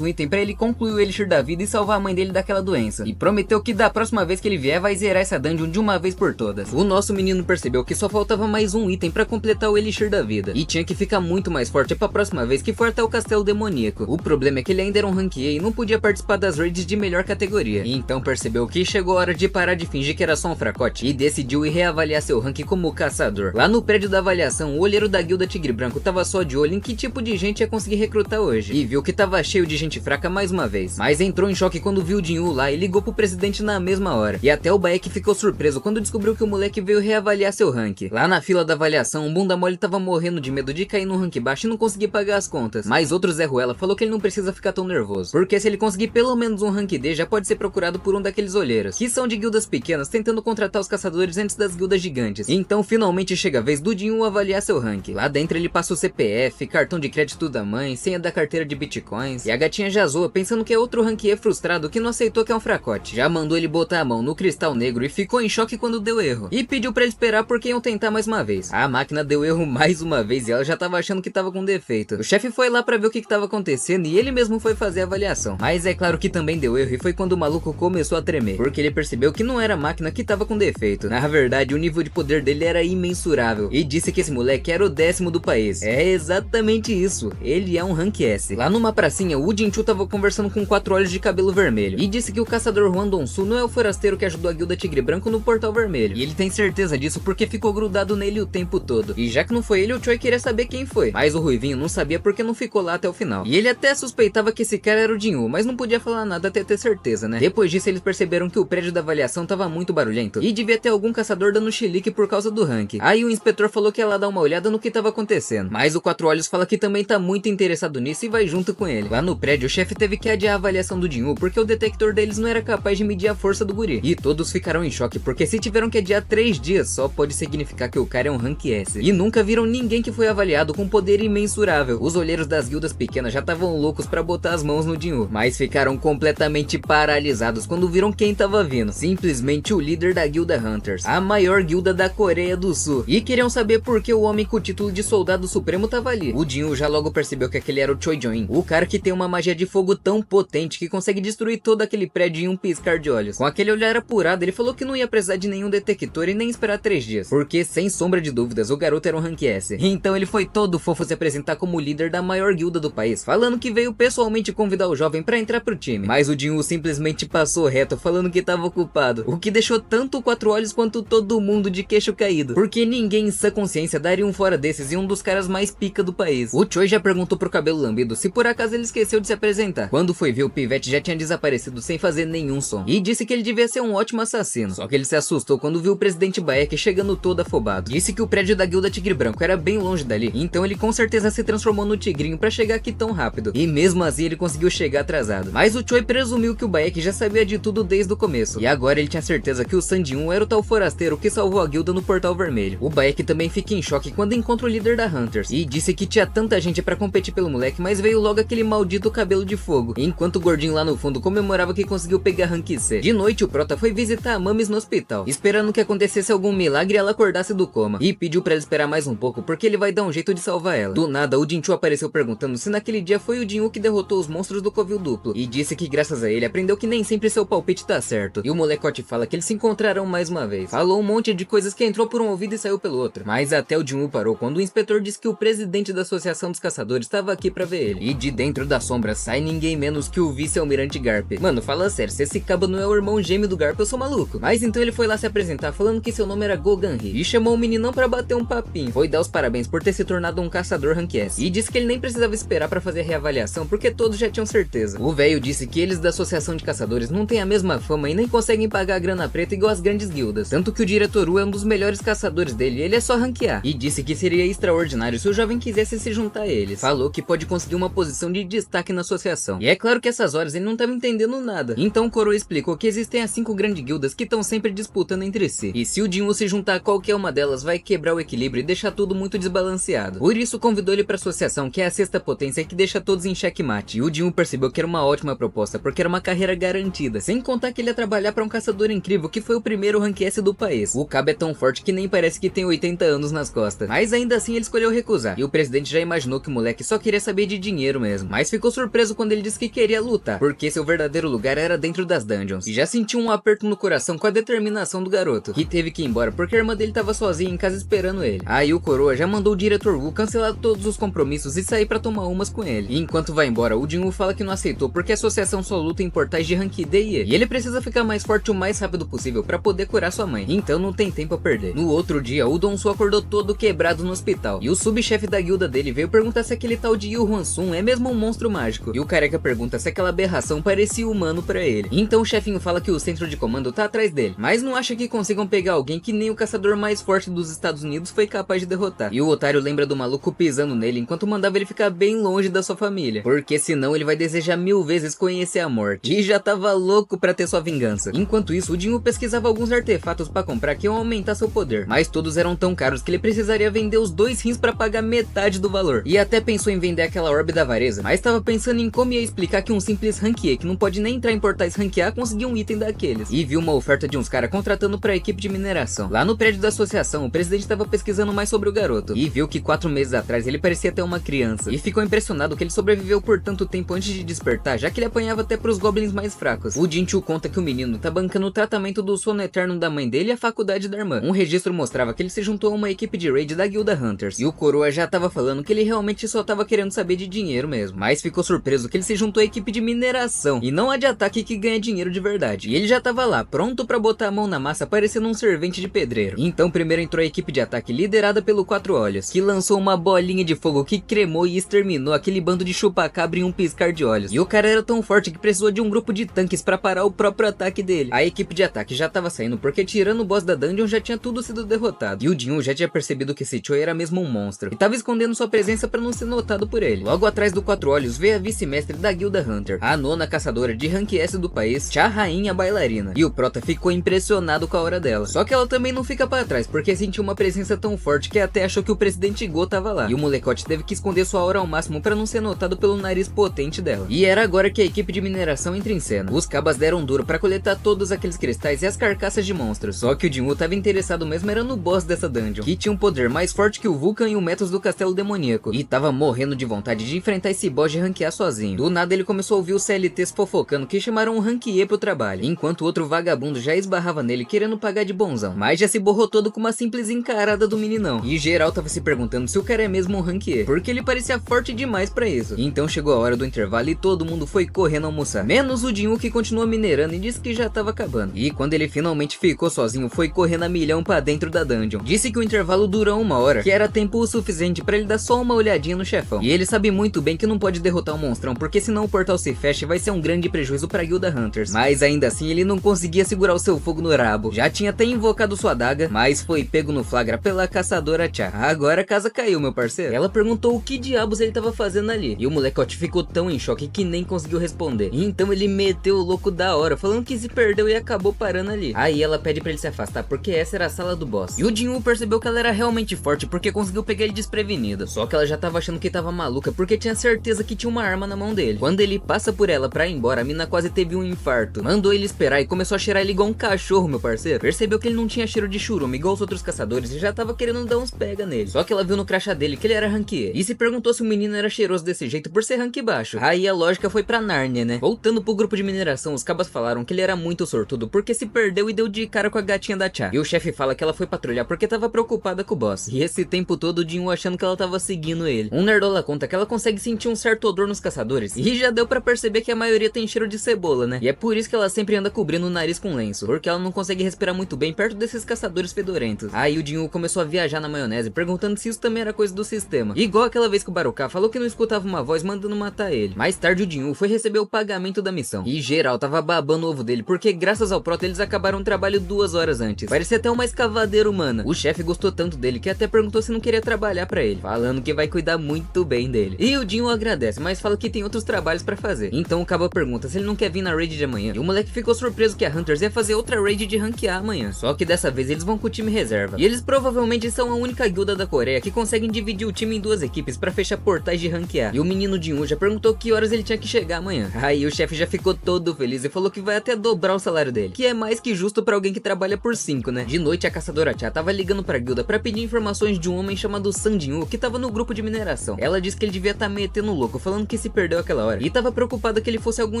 Speaker 2: um item pra ele concluir o Elixir da vida e salvar a mãe dele daquela doença. E prometeu que da próxima vez que ele vier vai zerar essa dungeon de uma vez por todas. O nosso menino percebeu que só faltava mais um item pra completar o Elixir da vida. E tinha que ficar muito mais forte pra próxima vez que for até o castelo demoníaco. O problema é que ele ainda era um rank E e não podia participar das raids de melhor categoria. E então percebeu que chegou a hora de parar de fingir que era só um fracote e decidiu ir reavaliar seu rank como caçador. Lá no prédio da avaliação, o olheiro da guilda Tigre Branco tava só de olho em que tipo de gente ia conseguir recrutar hoje. E viu que tava cheio de gente fraca mais uma vez. Mas entrou em choque quando viu o Jinwoo lá e ligou pro presidente na mesma hora. E até o Baek ficou surpreso quando descobriu que o moleque veio reavaliar seu rank. Lá na fila da avaliação, o bunda mole tava morrendo de medo de cair no rank baixo e não conseguir pagar as contas. Mas outro Zé Ruela falou que ele não precisa ficar tão nervoso, porque se ele conseguir pelo menos um rank D, já pode ser procurado por um daqueles olheiros, que são de guildas pequenas tentando contratar os caçadores antes das guildas gigantes. Então finalmente chega a vez do Jinwoo avaliar seu rank. Lá dentro ele passa o CPF, cartão de crédito da mãe, senha da carteira de bitcoins, e a gatinha já zoa pensando que é outro rank E frustrado que não aceitou que é um fracote. Já mandou ele botar a mão no cristal negro e ficou em choque quando deu erro. E pediu pra ele esperar porque iam tentar mais uma vez. A máquina deu erro mais uma vez e ela já tava achando que tava com defeito. O chefe foi lá pra ver o que tava acontecendo e ele mesmo foi fazer a avaliação. Mas é claro que também deu erro e foi quando o maluco começou a tremer, porque ele percebeu que não era a máquina que tava com defeito. Na verdade, o nível de poder dele era imensurável. E disse que esse moleque era o 10º do país. É exatamente isso. Ele é um rank S. Lá numa pracinha, o Jinchu tava conversando com 4 olhos de cabelo vermelho. E disse que o caçador Juan Donsu não é o forasteiro que ajudou a guilda Tigre Branco no Portal Vermelho. E ele tem certeza disso porque ficou grudado nele o tempo todo. E já que não foi ele, o Choi queria saber quem foi. Mas o Ruivinho não sabia porque não ficou lá até o final. E ele até suspeitava que esse cara era o Jinwoo, mas não podia falar nada até ter certeza, né? Depois disso, eles perceberam que o prédio da avaliação tava muito barulhento e devia ter algum caçador dando chilique por causa do rank. Aí o inspetor falou que ia lá dar uma olhada no que tava acontecendo. Mas o Quatro Olhos fala que também tá muito interessado nisso e vai junto com ele. Lá no prédio, o chefe teve que adiar a avaliação do Jinwoo porque o detector deles não era capaz de medir a força do guri. E todos ficaram em choque porque se tiveram que adiar 3 dias, só pode significar que o cara é um rank S. E nunca viram ninguém que foi avaliado com poder imensurável. Os olheiros das guildas pequenas já estavam loucos pra botar as mãos no Jinwoo, mas ficaram completamente paralisados quando viram quem tava vindo. Simplesmente o líder da guilda Hunters, a maior guilda da Coreia do Sul. E queriam saber por que o homem com o título de soldado supremo tava ali. O Jinwoo já logo percebeu que aquele era o Choi Join, o cara que tem uma magia de fogo tão potente que consegue destruir todo aquele prédio em um piscar de olhos. Com aquele olhar apurado, ele falou que não ia precisar de nenhum detector e nem esperar 3 dias, porque sem sombra de dúvidas o garoto era um rank S. Então ele foi todo fofo se apresentar como líder da maior guilda do país, falando que veio pessoalmente convidar o jovem pra entrar pro time. Mas o Jinwoo simplesmente passou reto, falando que tava ocupado, o que deixou tanto o Quatro Olhos quanto todo mundo de queixo caído, porque ninguém em sã consciência daria um fora desses e um dos caras mais pica do país. O Choi já perguntou pro cabelo lambido se por acaso ele esqueceu de se apresentar. Quando foi ver, o pivete já tinha desaparecido sem fazer nenhum som, e disse que ele devia ser um ótimo assassino. Só que ele se assustou quando viu o presidente Baek chegando todo afobado. Disse que o prédio da guilda Tigre Branco era bem longe dali, então ele com certeza se transformou no tigrinho pra chegar aqui tão rápido, e mesmo assim ele conseguiu chegar atrasado. Mas o Choi presumiu que o Baek já sabia de tudo desde o começo, e agora ele tinha certeza que o Sandyun era o tal forasteiro que salvou a guilda no Portal Vermelho. O Baek também fica em choque quando encontra o líder da Hunters, e disse que tinha tanta gente pra competir pelo moleque, mas veio logo aquele maldito cabelo de fogo, enquanto o gordinho lá no fundo comemorava que conseguiu pegar rank C. De noite o Prota foi visitar a Mamis no hospital, esperando que acontecesse algum milagre e ela acordasse do coma, e pediu pra ela esperar mais um pouco porque ele vai dar um jeito de salvar ela. Do nada o Jinchu apareceu perguntando se naquele dia foi o Jinwoo que derrotou os monstros do Covil Duplo, e disse que graças a ele aprendeu que nem sempre seu palpite tá certo. E o molecote fala que eles se encontrarão mais uma vez. Falou um monte de coisas que entrou por um ouvido e saiu pelo outro, mas até o Jinwoo parou quando o inspetor disse que o presidente da Associação dos Caçadores estava aqui pra ver ele. E de dentro da sombra sai ninguém menos que o vice-almirante Garp. Mano, fala sério, se esse cabo não é o irmão gêmeo do Garp, eu sou maluco. Mas então ele foi lá se apresentar falando que seu nome era Gogan-Ri, e chamou o meninão pra bater um papinho. Foi dar os parabéns por ter se tornado um caçador rank S, e disse que ele nem precisava esperar pra fazer a reavaliação porque todos já tinham certeza. O velho disse que eles da Associação de Caçadores não têm a mesma fama e nem conseguem pagar a grana preta igual as grandes guildas, tanto que o diretor Wu é um dos melhores caçadores dele e ele é só ranquear, e disse que seria extraordinário se o jovem quisesse se juntar a eles. Falou que pode conseguir uma posição de destaque na associação, e é claro que essas horas ele não estava entendendo nada. Então Coroa explicou que existem as 5 grandes guildas que estão sempre disputando entre si, e se o Jinwoo se juntar a qualquer uma delas vai quebrar o equilíbrio e deixar tudo muito desbalanceado. Por isso convidou ele pra associação, que é a 6ª potência que deixa todos em checkmate, e o Jinwoo percebeu que era uma ótima proposta porque era uma carreira garantida, sem contar que ele ia trabalhar pra um caçador incrível que foi o primeiro rank S do país. O cabo é tão forte que nem parece que tem 80 anos nas costas, mas ainda
Speaker 1: assim ele escolheu recusar. E o presidente já imaginou que o moleque só queria saber de dinheiro mesmo. Mas ficou surpreso quando ele disse que queria lutar, porque seu verdadeiro lugar era dentro das dungeons. E já sentiu um aperto no coração com a determinação do garoto, que teve que ir embora porque a irmã dele tava sozinha em casa esperando ele. Aí o coroa já mandou o diretor Wu cancelar todos os compromissos e sair pra tomar umas com ele. E enquanto vai embora, o Jin Woo fala que não aceitou porque a associação só luta em portais de rank D e E. E ele precisa ficar mais forte o mais rápido possível pra poder curar sua mãe. Então não tem tempo a perder. No outro dia, o Dong Su acordou todo quebrado no hospital. E o subchefe da guilda dele veio perguntar se aquele tal de Yu Hwan Sun é mesmo um monstro mágico. E o careca pergunta se aquela aberração parecia humano pra ele. Então o chefinho fala que o centro de comando tá atrás dele, mas não acha que consigam pegar alguém que nem o caçador mais forte dos Estados Unidos foi capaz de derrotar. E o otário lembra do maluco pisando nele enquanto mandava ele ficar bem longe da sua família, porque senão ele vai desejar 1000 vezes conhecer a morte. E já tava louco pra ter sua vingança. Enquanto isso, o Jin Woo pesquisava alguns artefatos pra comprar que iam aumentar seu poder, mas todos eram tão caros que ele precisaria vender os 2 rins pra pagar metade do valor. E até pensou em vender aquela orbe da avareza, mas tava pensando em como ia explicar que um simples rank E, que não pode nem entrar em portais rank A, conseguiu um item daqueles. E viu uma oferta de uns caras contratando pra equipe de mineração. Lá no prédio da associação, o presidente tava pesquisando mais sobre o garoto, e viu que 4 meses atrás ele parecia até uma criança. E ficou impressionado que ele sobreviveu por tanto tempo antes de despertar, já que ele apanhava até pros goblins mais fracos. O Jin Chu conta que o menino tá bancando o tratamento do sono eterno da mãe dele e a faculdade da irmã. Um registro mostrava que ele se juntou a uma equipe de raid da guilda Hunters. E o coroa já tava falando que ele realmente só tava querendo saber de dinheiro mesmo, mas ficou surpreso que ele se juntou à equipe de mineração e não a de ataque que ganha dinheiro de verdade. E ele já tava lá, pronto pra botar a mão na massa, parecendo um servente de pedreiro. Então primeiro entrou a equipe de ataque liderada pelo Quatro Olhos, que lançou uma bolinha de fogo que cremou e exterminou aquele bando de chupacabra em um piscar de olhos. E o cara era tão forte que precisou de um grupo de tanques pra parar o próprio ataque dele. A equipe de ataque já tava saindo porque tirando o boss da dungeon já tinha tudo sido derrotado. E o Jin Woo já tinha percebido que esse Choi era mesmo um monstro e tava escondendo sua presença pra não ser notado por ele. Logo atrás do Quatro Olhos veio a vice-mestre da guilda Hunter, a nona caçadora de rank S do país, Cha Rainha Bailarina. E o prota ficou impressionado com a aura dela. Só que ela também não fica pra trás, porque sentiu uma presença tão forte que até achou que o presidente Go tava lá. E o molecote teve que esconder sua aura ao máximo pra não ser notado pelo nariz potente dela. E era agora que a equipe de mineração entra em cena. Os cabas deram duro pra coletar todos aqueles cristais e as carcaças de monstros. Só que o Jin Woo tava interessado mesmo era no boss dessa dungeon, que tinha um poder mais forte que o Vulcan e o Metos do Castelo Demoníaco. E tava morrendo de vontade de enfrentar esse boss de ranquear sozinho. Do nada ele começou a ouvir os CLTs fofocando que chamaram um rank E pro trabalho, enquanto outro vagabundo já esbarrava nele querendo pagar de bonzão, mas já se borrou todo com uma simples encarada do meninão. E geral tava se perguntando se o cara é mesmo um rank E, porque ele parecia forte demais pra isso. Então chegou a hora do intervalo e todo mundo foi correndo almoçar, menos o Jin Woo, que continuou minerando e disse que já tava acabando. E quando ele finalmente ficou sozinho, foi correndo a milhão pra dentro da dungeon. Disse que o intervalo durou 1 hora, que era tempo o suficiente pra ele dar só uma olhadinha no chefão. E ele sabe muito bem que não pode derrotar um monstrão, porque senão o portal se fecha e vai ser um grande prejuízo pra guilda Hunters. Mas ainda assim ele não conseguia segurar o seu fogo no rabo. Já tinha até invocado sua adaga, mas foi pego no flagra pela caçadora Cha. Agora a casa caiu, meu parceiro. Ela perguntou o que diabos ele tava fazendo ali, e o molecote ficou tão em choque que nem conseguiu responder. Então ele meteu o louco da hora, falando que se perdeu e acabou parando ali. Aí ela pede pra ele se afastar, porque essa era a sala do boss. E o Jin Woo percebeu que ela era realmente forte, porque conseguiu pegar ele desprevenido. Só que ela já tava achando que tava maluca, porque tinha certeza que tinha uma arma na mão dele. Quando ele passa por ela pra ir embora, a mina quase teve um infarto. Mandou ele esperar e começou a cheirar ele igual um cachorro, meu parceiro. Percebeu que ele não tinha cheiro de churume igual os outros caçadores e já tava querendo dar uns pega nele. Só que ela viu no crachá dele que ele era rank E e se perguntou se o menino era cheiroso desse jeito por ser rank baixo. Aí a lógica foi pra Nárnia, né? Voltando pro grupo de mineração, os cabas falaram que ele era muito sortudo porque se perdeu e deu de cara com a gatinha da Cha. E o chefe fala que ela foi patrulhar porque tava preocupada com o boss. E esse tempo todo o Jin Woo achando que ela tava seguindo ele. Um nerdola conta que ela consegue sentir um certo odor nos caçadores e já deu pra perceber que a maioria tem cheiro de cebola, né? E é por isso que ela sempre anda cobrindo o nariz com lenço, porque ela não consegue respirar muito bem perto desses caçadores fedorentos. Aí o Jin Woo começou a viajar na maionese, perguntando se isso também era coisa do sistema. Igual aquela vez que o Baruká falou que não escutava uma voz mandando matar ele. Mais tarde o Jin Woo foi receber o pagamento da missão. E geral tava babando o ovo dele, porque graças ao prota eles acabaram o trabalho 2 horas antes. Parecia até uma escavadeira humana. O chefe gostou tanto dele que até perguntou se não queria trabalhar pra ele, falando que vai cuidar muito bem dele. E o Jin Woo agradece, mas fala que tem outros trabalhos pra fazer. Então o cabo pergunta se ele não quer vir na raid de amanhã. E o moleque ficou surpreso que a Hunters ia fazer outra raid de rank A amanhã. Só que dessa vez eles vão com o time reserva. E eles provavelmente são a única guilda da Coreia que conseguem dividir o time em 2 equipes pra fechar portais de rank A. E o menino Jin Woo já perguntou que horas ele tinha que chegar amanhã. Aí o chefe já ficou todo feliz e falou que vai até dobrar o salário dele, que é mais que justo pra alguém que trabalha por 5, né? De noite a caçadora Cha tava ligando pra guilda pra pedir informações de um homem chamado San Jin-woo que tava no grupo de mineração. Ela disse que ele devia estar metendo louco, falando que se perdeu aquela hora, e tava preocupada que ele fosse algum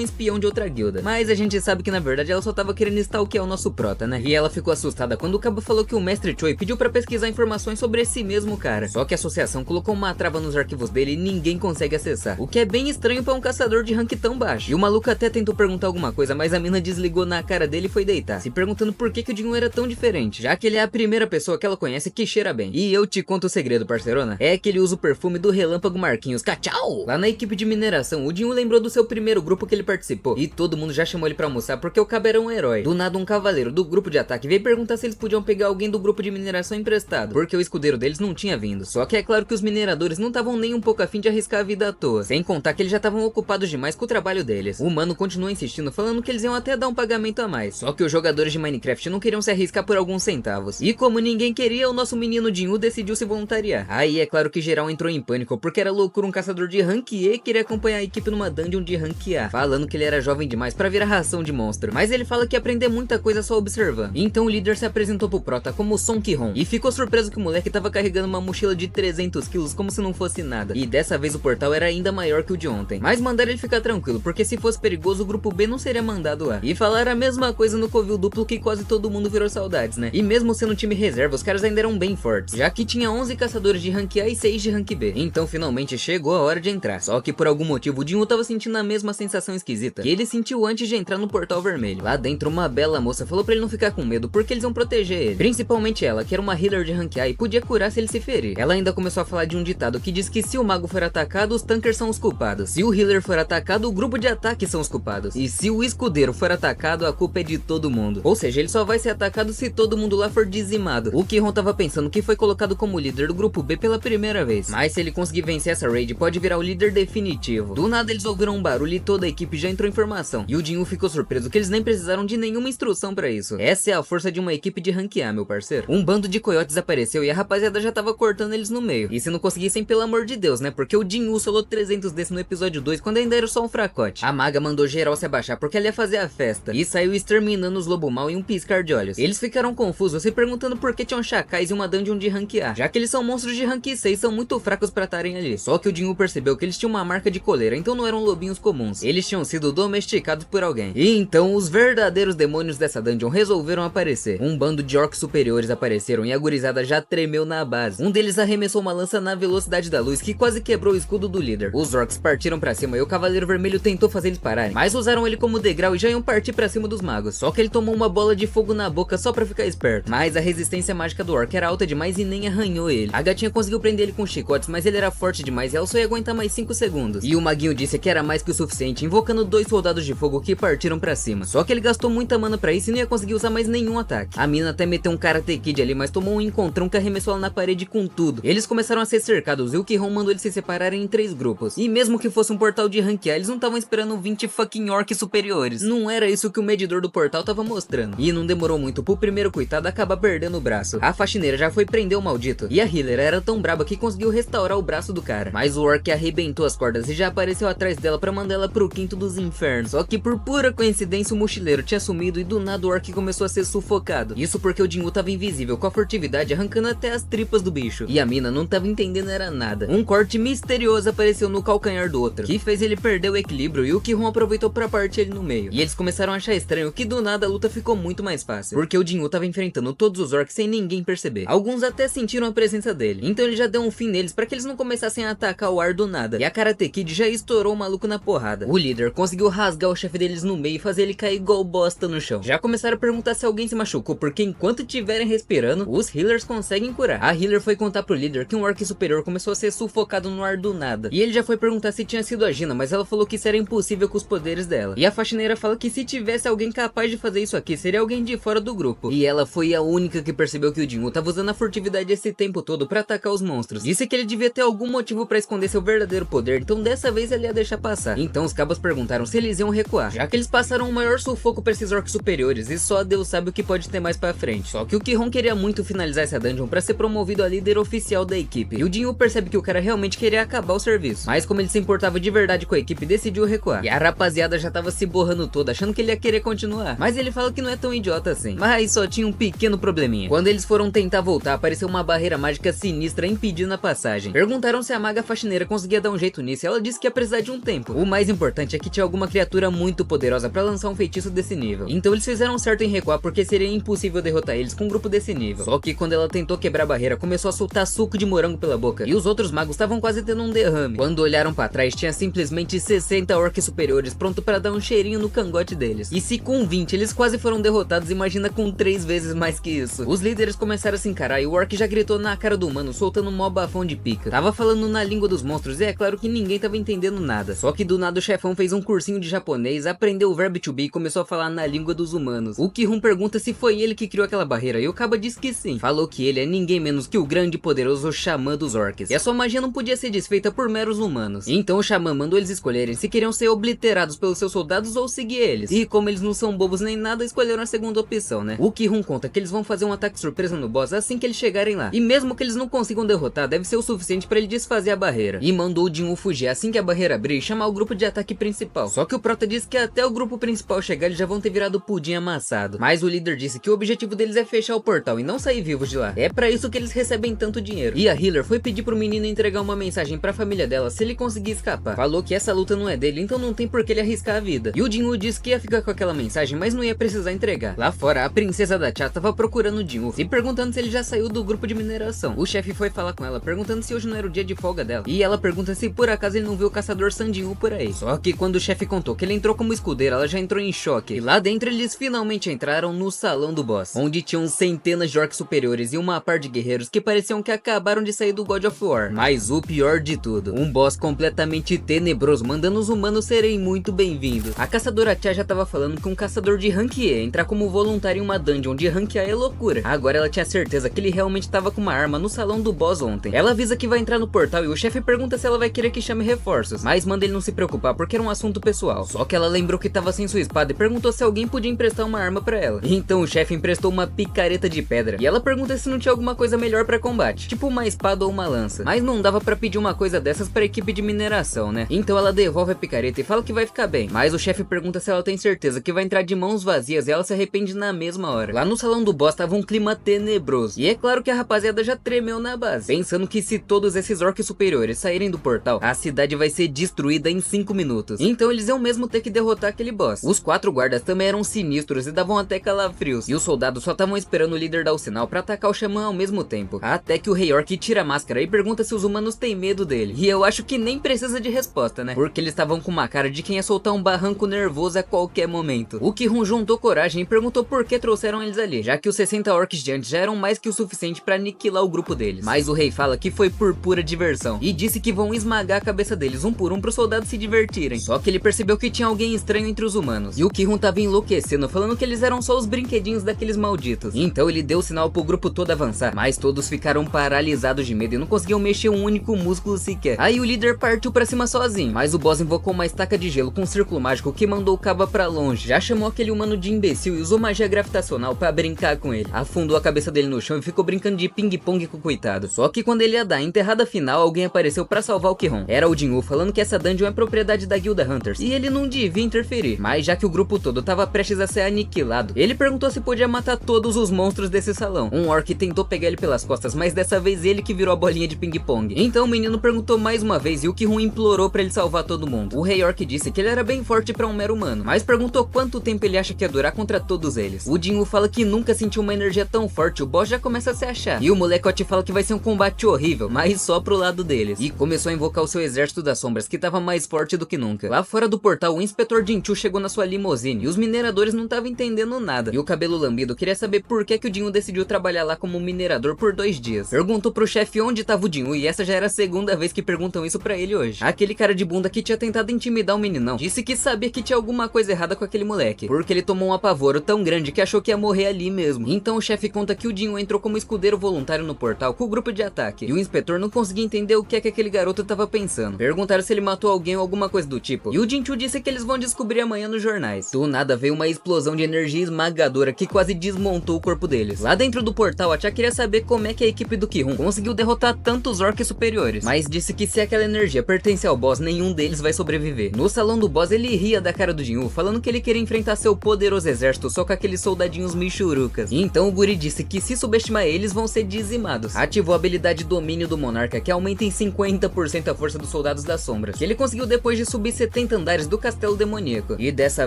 Speaker 1: espião de outra guilda. Mas a gente sabe que na verdade ela só tava querendo stalkear o nosso prota, né? E ela ficou assustada quando o cabo falou que o mestre Choi pediu pra pesquisar informações sobre esse mesmo cara. Só que a associação colocou uma trava nos arquivos dele e ninguém consegue acessar, o que é bem estranho pra um caçador de rank tão baixo. E o maluco até tentou perguntar alguma coisa, mas a mina desligou na cara dele e foi deitar, se perguntando por que o Jin-woo era tão diferente, já que ele é a primeira pessoa que ela conhece que cheira bem. E eu te conto o segredo, parceirona, é que ele usa o perfume do Relâmpago Marquinhos. Cachau! Lá na equipe de mineração, o Jin-woo lembrou do seu primeiro grupo que ele participou, e todo mundo já chamou ele pra almoçar porque o cabo era um herói. Do nada um cavaleiro do grupo de ataque veio perguntar se eles podiam pegar alguém do grupo de mineração emprestado, porque o escudeiro deles não tinha vindo. Só que é claro que os mineradores não estavam nem um pouco afim de arriscar a vida à toa, sem contar que eles já estavam ocupados demais com o trabalho deles. O mano continuou insistindo, falando que eles iam até dar um pagamento a mais, só que os jogadores de Minecraft não queriam se arriscar por alguns centavos, e como ninguém queria, o nosso menino Jin-woo decidiu se voluntariar. Aí é claro que geral entrou em pânico, porque era loucura um caçador de rank E queria acompanhar a equipe numa dungeon de rank A, falando que ele era jovem demais pra virar ração de monstro, mas ele fala que ia aprender muita coisa só observando. Então o líder se apresentou pro prota como Son Ki-hon, e ficou surpreso que o moleque tava carregando uma mochila de 300 quilos como se não fosse nada, e dessa vez o portal era ainda maior que o de ontem. Mas mandaram ele ficar tranquilo, porque se fosse perigoso o grupo B não seria mandado lá. E falaram a mesma coisa no Covil Duplo, que quase todo mundo virou saudades, né? E mesmo sendo time reserva, os caras ainda eram bem fortes, já que tinha 11 caçadores de rank A e 6 de rank B. Então finalmente chegou a hora de entrar, só que por algum motivo o Jin-woo tava sentindo a mesma sensação esquisita que ele sentiu antes de entrar no portal vermelho. Lá dentro uma bela moça falou pra ele não ficar com medo, porque eles iam proteger ele, principalmente ela, que era uma healer de rank A e podia curar se ele se ferir. Ela ainda começou a falar de um ditado que diz que se o mago for atacado, os tankers são os culpados, se o healer for atacado, o grupo de ataque são os culpados, e se o escudeiro for atacado, a culpa é de todo mundo. Ou seja, ele só vai ser atacado se todo mundo lá for dizimado. O Ki-hon tava pensando que foi colocado como líder do grupo B pela primeira vez, mas se ele conseguir vencer essa raid, pode virar o líder definitivo. Do nada eles ouviram um barulho e toda a equipe já entrou em formação, e o Jin-woo ficou surpreso que eles nem precisaram de nenhuma instrução pra isso. Essa é a força de uma equipe de rank A, meu parceiro. Um bando de coiotes apareceu e a rapaziada já tava cortando eles no meio, e se não conseguissem, pelo amor de Deus, né? Porque o Jin-woo solou 300 desse no episódio 2, quando ainda era só um fracote. A maga mandou geral se abaixar porque ela ia fazer a festa, e saiu exterminando os lobo mal em um piscar de olhos. Eles ficaram confusos, se perguntando por que tinham chacais em uma dungeon de rank A, já que eles são monstros de rank 6, são muito fracos pra estarem ali. Só que o Jin-woo percebeu que eles tinham uma marca de coleira, então não eram lobinhos comuns, eles tinham sido domesticados por alguém. E então os verdadeiros demônios dessa dungeon resolveram aparecer. Um bando de orcs superiores apareceram e a gurizada já tremeu na base. Um deles arremessou uma lança na velocidade da luz que quase quebrou o escudo do líder. Os orcs partiram pra cima e o cavaleiro vermelho tentou fazer eles pararem, mas usaram ele como degrau e já iam partir pra cima dos magos. Só que ele tomou uma bola de fogo na boca só pra ficar esperto, mas a resistência mágica do orc era alta demais e nem arranhou ele. A gatinha conseguiu prender ele com chicotes, mas ele era forte demais e ela só ia aguentar mais 5 segundos. E o maguinho disse que era mais que o suficiente, invocando 2 soldados de fogo que partiram pra cima. Só que ele gastou muita mana pra isso e não ia conseguir usar mais nenhum ataque. A mina até meteu um Karate Kid ali, mas tomou um encontrão que arremessou ela na parede com tudo. Eles começaram a ser cercados e o Ki-hon mandou eles se separarem em 3 grupos. E mesmo que fosse um portal de rank A, eles não estavam esperando 20 fucking orcs superiores. Não era isso que o medidor do portal tava mostrando. E não demorou muito pro primeiro coitado acabar perdendo o braço. A faxineira já foi prender o maldito, e a healer era tão braba que conseguiu restaurar o braço do cara. Mas o orc arrebentou as cordas e já apareceu atrás dela pra mandar ela pro quinto dos infernos. Só que por pura coincidência o mochileiro tinha sumido e do nada o orc começou a ser sufocado. Isso porque o Jin-woo tava invisível, com a furtividade arrancando até as tripas do bicho. E a mina não tava entendendo era nada. Um corte misterioso apareceu no calcanhar do outro, que fez ele perder o equilíbrio, e o Ki-hon aproveitou pra partir ele no meio. E eles começaram a achar estranho que do nada a luta ficou muito mais fácil, porque o Jin-woo tava enfrentando todos os orcs sem ninguém perceber. Alguns até sentiram a presença dele, então ele já deu um fim neles pra que eles não começassem a atacar o ar do nada. E a Karate Kid já estourou o maluco na porrada. O líder conseguiu rasgar o chefe deles no meio e fazer ele cair igual bosta no chão. Já começaram a perguntar se alguém se machucou, porque enquanto estiverem respirando, os healers conseguem curar. A healer foi contar pro líder que um orc superior começou a ser sufocado no ar do nada, e ele já foi perguntar se tinha sido a Gina, mas ela falou que isso era impossível com os poderes dela. E a faxineira fala que se tivesse alguém capaz de fazer isso aqui, seria alguém de fora do grupo. E ela foi a única que percebeu que o Jin-woo tava usando a furtividade esse tempo todo pra atacar os monstros. Disse que ele devia ter algum motivo pra esconder seu verdadeiro poder, então dessa vez ele ia deixar passar. Então os cabos perguntaram se eles iam recuar, já que eles passaram o maior sufoco pra esses orcs superiores, e só Deus sabe o que pode ter mais pra frente. Só que o Ki-hon queria muito finalizar essa dungeon pra ser promovido a líder oficial da equipe, e o Jin-woo percebe que o cara realmente queria acabar o serviço, mas como ele se importava de verdade com a equipe, decidiu recuar. E a rapaziada já tava se borrando toda, achando que ele ia querer continuar, mas ele fala que não é tão idiota assim. Mas só tinha um pequeno probleminha. Quando eles foram tentar voltar, apareceu uma barreira barreira mágica sinistra impedindo a passagem. Perguntaram se a maga faxineira conseguia dar um jeito nisso e ela disse que ia precisar de um tempo. O mais importante é que tinha alguma criatura muito poderosa pra lançar um feitiço desse nível. Então eles fizeram certo em recuar porque seria impossível derrotar eles com um grupo desse nível. Só que quando ela tentou quebrar a barreira, começou a soltar suco de morango pela boca e os outros magos estavam quase tendo um derrame. Quando olharam pra trás, tinha simplesmente 60 orcs superiores pronto pra dar um cheirinho no cangote deles. E se com 20 eles quase foram derrotados, imagina com 3 vezes mais que isso. Os líderes começaram a se encarar e o orc já gritou na cara do humano, soltando um mó bafão de pica. Tava falando na língua dos monstros e é claro que ninguém tava entendendo nada. Só que do nada o chefão fez um cursinho de japonês, aprendeu o verbo to be e começou a falar na língua dos humanos. O Ki-Hun pergunta se foi ele que criou aquela barreira e o Kaba diz que sim. Falou que ele é ninguém menos que o grande e poderoso xamã dos orcs. E a sua magia não podia ser desfeita por meros humanos. Então o xamã mandou eles escolherem se queriam ser obliterados pelos seus soldados ou seguir eles. E como eles não são bobos nem nada, escolheram a segunda opção, né? O Ki-Hun conta que eles vão fazer um ataque surpresa no boss assim que eles chegarem lá. E mesmo que eles não consigam derrotar, deve ser o suficiente pra ele desfazer a barreira. E mandou o Jin-Woo fugir assim que a barreira abrir e chamar o grupo de ataque principal. Só que o prota disse que até o grupo principal chegar eles já vão ter virado pudim amassado. Mas o líder disse que o objetivo deles é fechar o portal e não sair vivos de lá. É pra isso que eles recebem tanto dinheiro. E a healer foi pedir pro menino entregar uma mensagem pra família dela se ele conseguir escapar. Falou que essa luta não é dele, então não tem por que ele arriscar a vida. E o Jin-Woo disse que ia ficar com aquela mensagem, mas não ia precisar entregar. Lá fora, a princesa da Cha tava procurando o Jin-Woo e perguntando se ele já saiu do grupo de mineração. O chefe foi falar com ela, perguntando se hoje não era o dia de folga dela. E ela pergunta se por acaso ele não viu o caçador San Jin-Woo por aí. Só que quando o chefe contou que ele entrou como escudeiro, ela já entrou em choque. E lá dentro eles finalmente entraram no salão do boss, onde tinham centenas de orcs superiores e uma par de guerreiros que pareciam que acabaram de sair do God of War. Mas o pior de tudo, um boss completamente tenebroso, mandando os humanos serem muito bem-vindos. A caçadora Cha já tava falando que um caçador de rank E entrar como voluntário em uma dungeon de rank A é loucura. Agora ela tinha certeza que ele realmente tava com uma arma no salão do boss ontem. Ela avisa que vai entrar no portal e o chefe pergunta se ela vai querer que chame reforços, mas manda ele não se preocupar porque era um assunto pessoal. Só que ela lembrou que tava sem sua espada e perguntou se alguém podia emprestar uma arma pra ela. Então o chefe emprestou uma picareta de pedra e ela pergunta se não tinha alguma coisa melhor pra combate, tipo uma espada ou uma lança. Mas não dava pra pedir uma coisa dessas pra equipe de mineração, né? Então ela devolve a picareta e fala que vai ficar bem. Mas o chefe pergunta se ela tem certeza que vai entrar de mãos vazias e ela se arrepende na mesma hora. Lá no salão do boss tava um clima tenebroso. E é claro que a rapaziada já tremeu na base, pensando que se todos esses orcs superiores saírem do portal, a cidade vai ser destruída em 5 minutos. Então eles iam mesmo ter que derrotar aquele boss. Os 4 guardas também eram sinistros e davam até calafrios. E os soldados só estavam esperando o líder dar o sinal pra atacar o xamã ao mesmo tempo. Até que o rei orc tira a máscara e pergunta se os humanos têm medo dele. E eu acho que nem precisa de resposta, né? Porque eles estavam com uma cara de quem ia soltar um barranco nervoso a qualquer momento. O Ki-Hun juntou coragem e perguntou por que trouxeram eles ali, já que os 60 orcs de antes já eram mais que o suficiente pra aniquilar o grupo deles. Mas o rei fala que foi por pura diversão e disse que vão esmagar a cabeça deles um por um pros soldados se divertirem. Só que ele percebeu que tinha alguém estranho entre os humanos. E o Ki-Hun tava enlouquecendo, falando que eles eram só os brinquedinhos daqueles malditos. Então ele deu o sinal pro grupo todo avançar, mas todos ficaram paralisados de medo e não conseguiam mexer um único músculo sequer. Aí o líder partiu pra cima sozinho, mas o boss invocou uma estaca de gelo com um círculo mágico que mandou o Kaba pra longe. Já chamou aquele humano de imbecil e usou magia gravitacional pra brincar com ele. Afundou a cabeça dele no chão e ficou brincando de ping-pong com o coitado. Só que quando ele ia dar a enterrada final, alguém apareceu pra salvar o Ki-Hun. Era o Jin-Woo falando que essa dungeon é propriedade da guilda Hunters e ele não devia interferir. Mas já que o grupo todo tava prestes a ser aniquilado, ele perguntou se podia matar todos os monstros desse salão. Um orc tentou pegar ele pelas costas, mas dessa vez ele que virou a bolinha de ping-pong. Então o menino perguntou mais uma vez e o Ki-Hun implorou pra ele salvar todo mundo. O rei orc disse que ele era bem forte pra um mero humano, mas perguntou quanto tempo ele acha que ia durar contra todos eles. O Jin-Woo fala que nunca sentiu uma energia tão forte, o boss já começa a se achar. E o molecote fala que vai ser um combate horrível, mas só pro lado deles. E começou a invocar o seu exército das sombras, que tava mais forte do que nunca. Lá fora do portal, o inspetor Jinchu chegou na sua limusine e os mineradores não estavam entendendo nada. E o cabelo lambido queria saber por que o Jin-Woo decidiu trabalhar lá como minerador por 2 dias. Perguntou pro chefe onde tava o Jin-Woo e essa já era a segunda vez que perguntam isso pra ele hoje. Aquele cara de bunda que tinha tentado intimidar o meninão disse que sabia que tinha alguma coisa errada com aquele moleque, porque ele tomou um apavoro tão grande que achou que ia morrer ali mesmo. Então o chefe conta que o Jin-Woo entrou como escudeiro voluntário no portal com o grupo de ataque, e o inspetor não conseguia entender o que é que aquele garoto tava pensando. Perguntaram se ele matou alguém ou alguma coisa do tipo, e o Jinchu disse que eles vão descobrir amanhã nos jornais. Do nada veio uma explosão de energia esmagadora que quase desmontou o corpo deles. Lá dentro do portal, a Cha queria saber como é que a equipe do Ki-Hun conseguiu derrotar tantos orcs superiores, mas disse que se aquela energia pertence ao boss, nenhum deles vai sobreviver. No salão do boss, ele ria da cara do Jin-Woo, falando que ele queria enfrentar seu poderoso exército só com aqueles soldadinhos michurucas. Então o guri disse que se subestimar eles vão ser dizimados. Ativou a habilidade Domínio do Monarca, que aumenta em 50% a força dos soldados das sombras, que ele conseguiu depois de subir 70 andares do castelo demoníaco. E dessa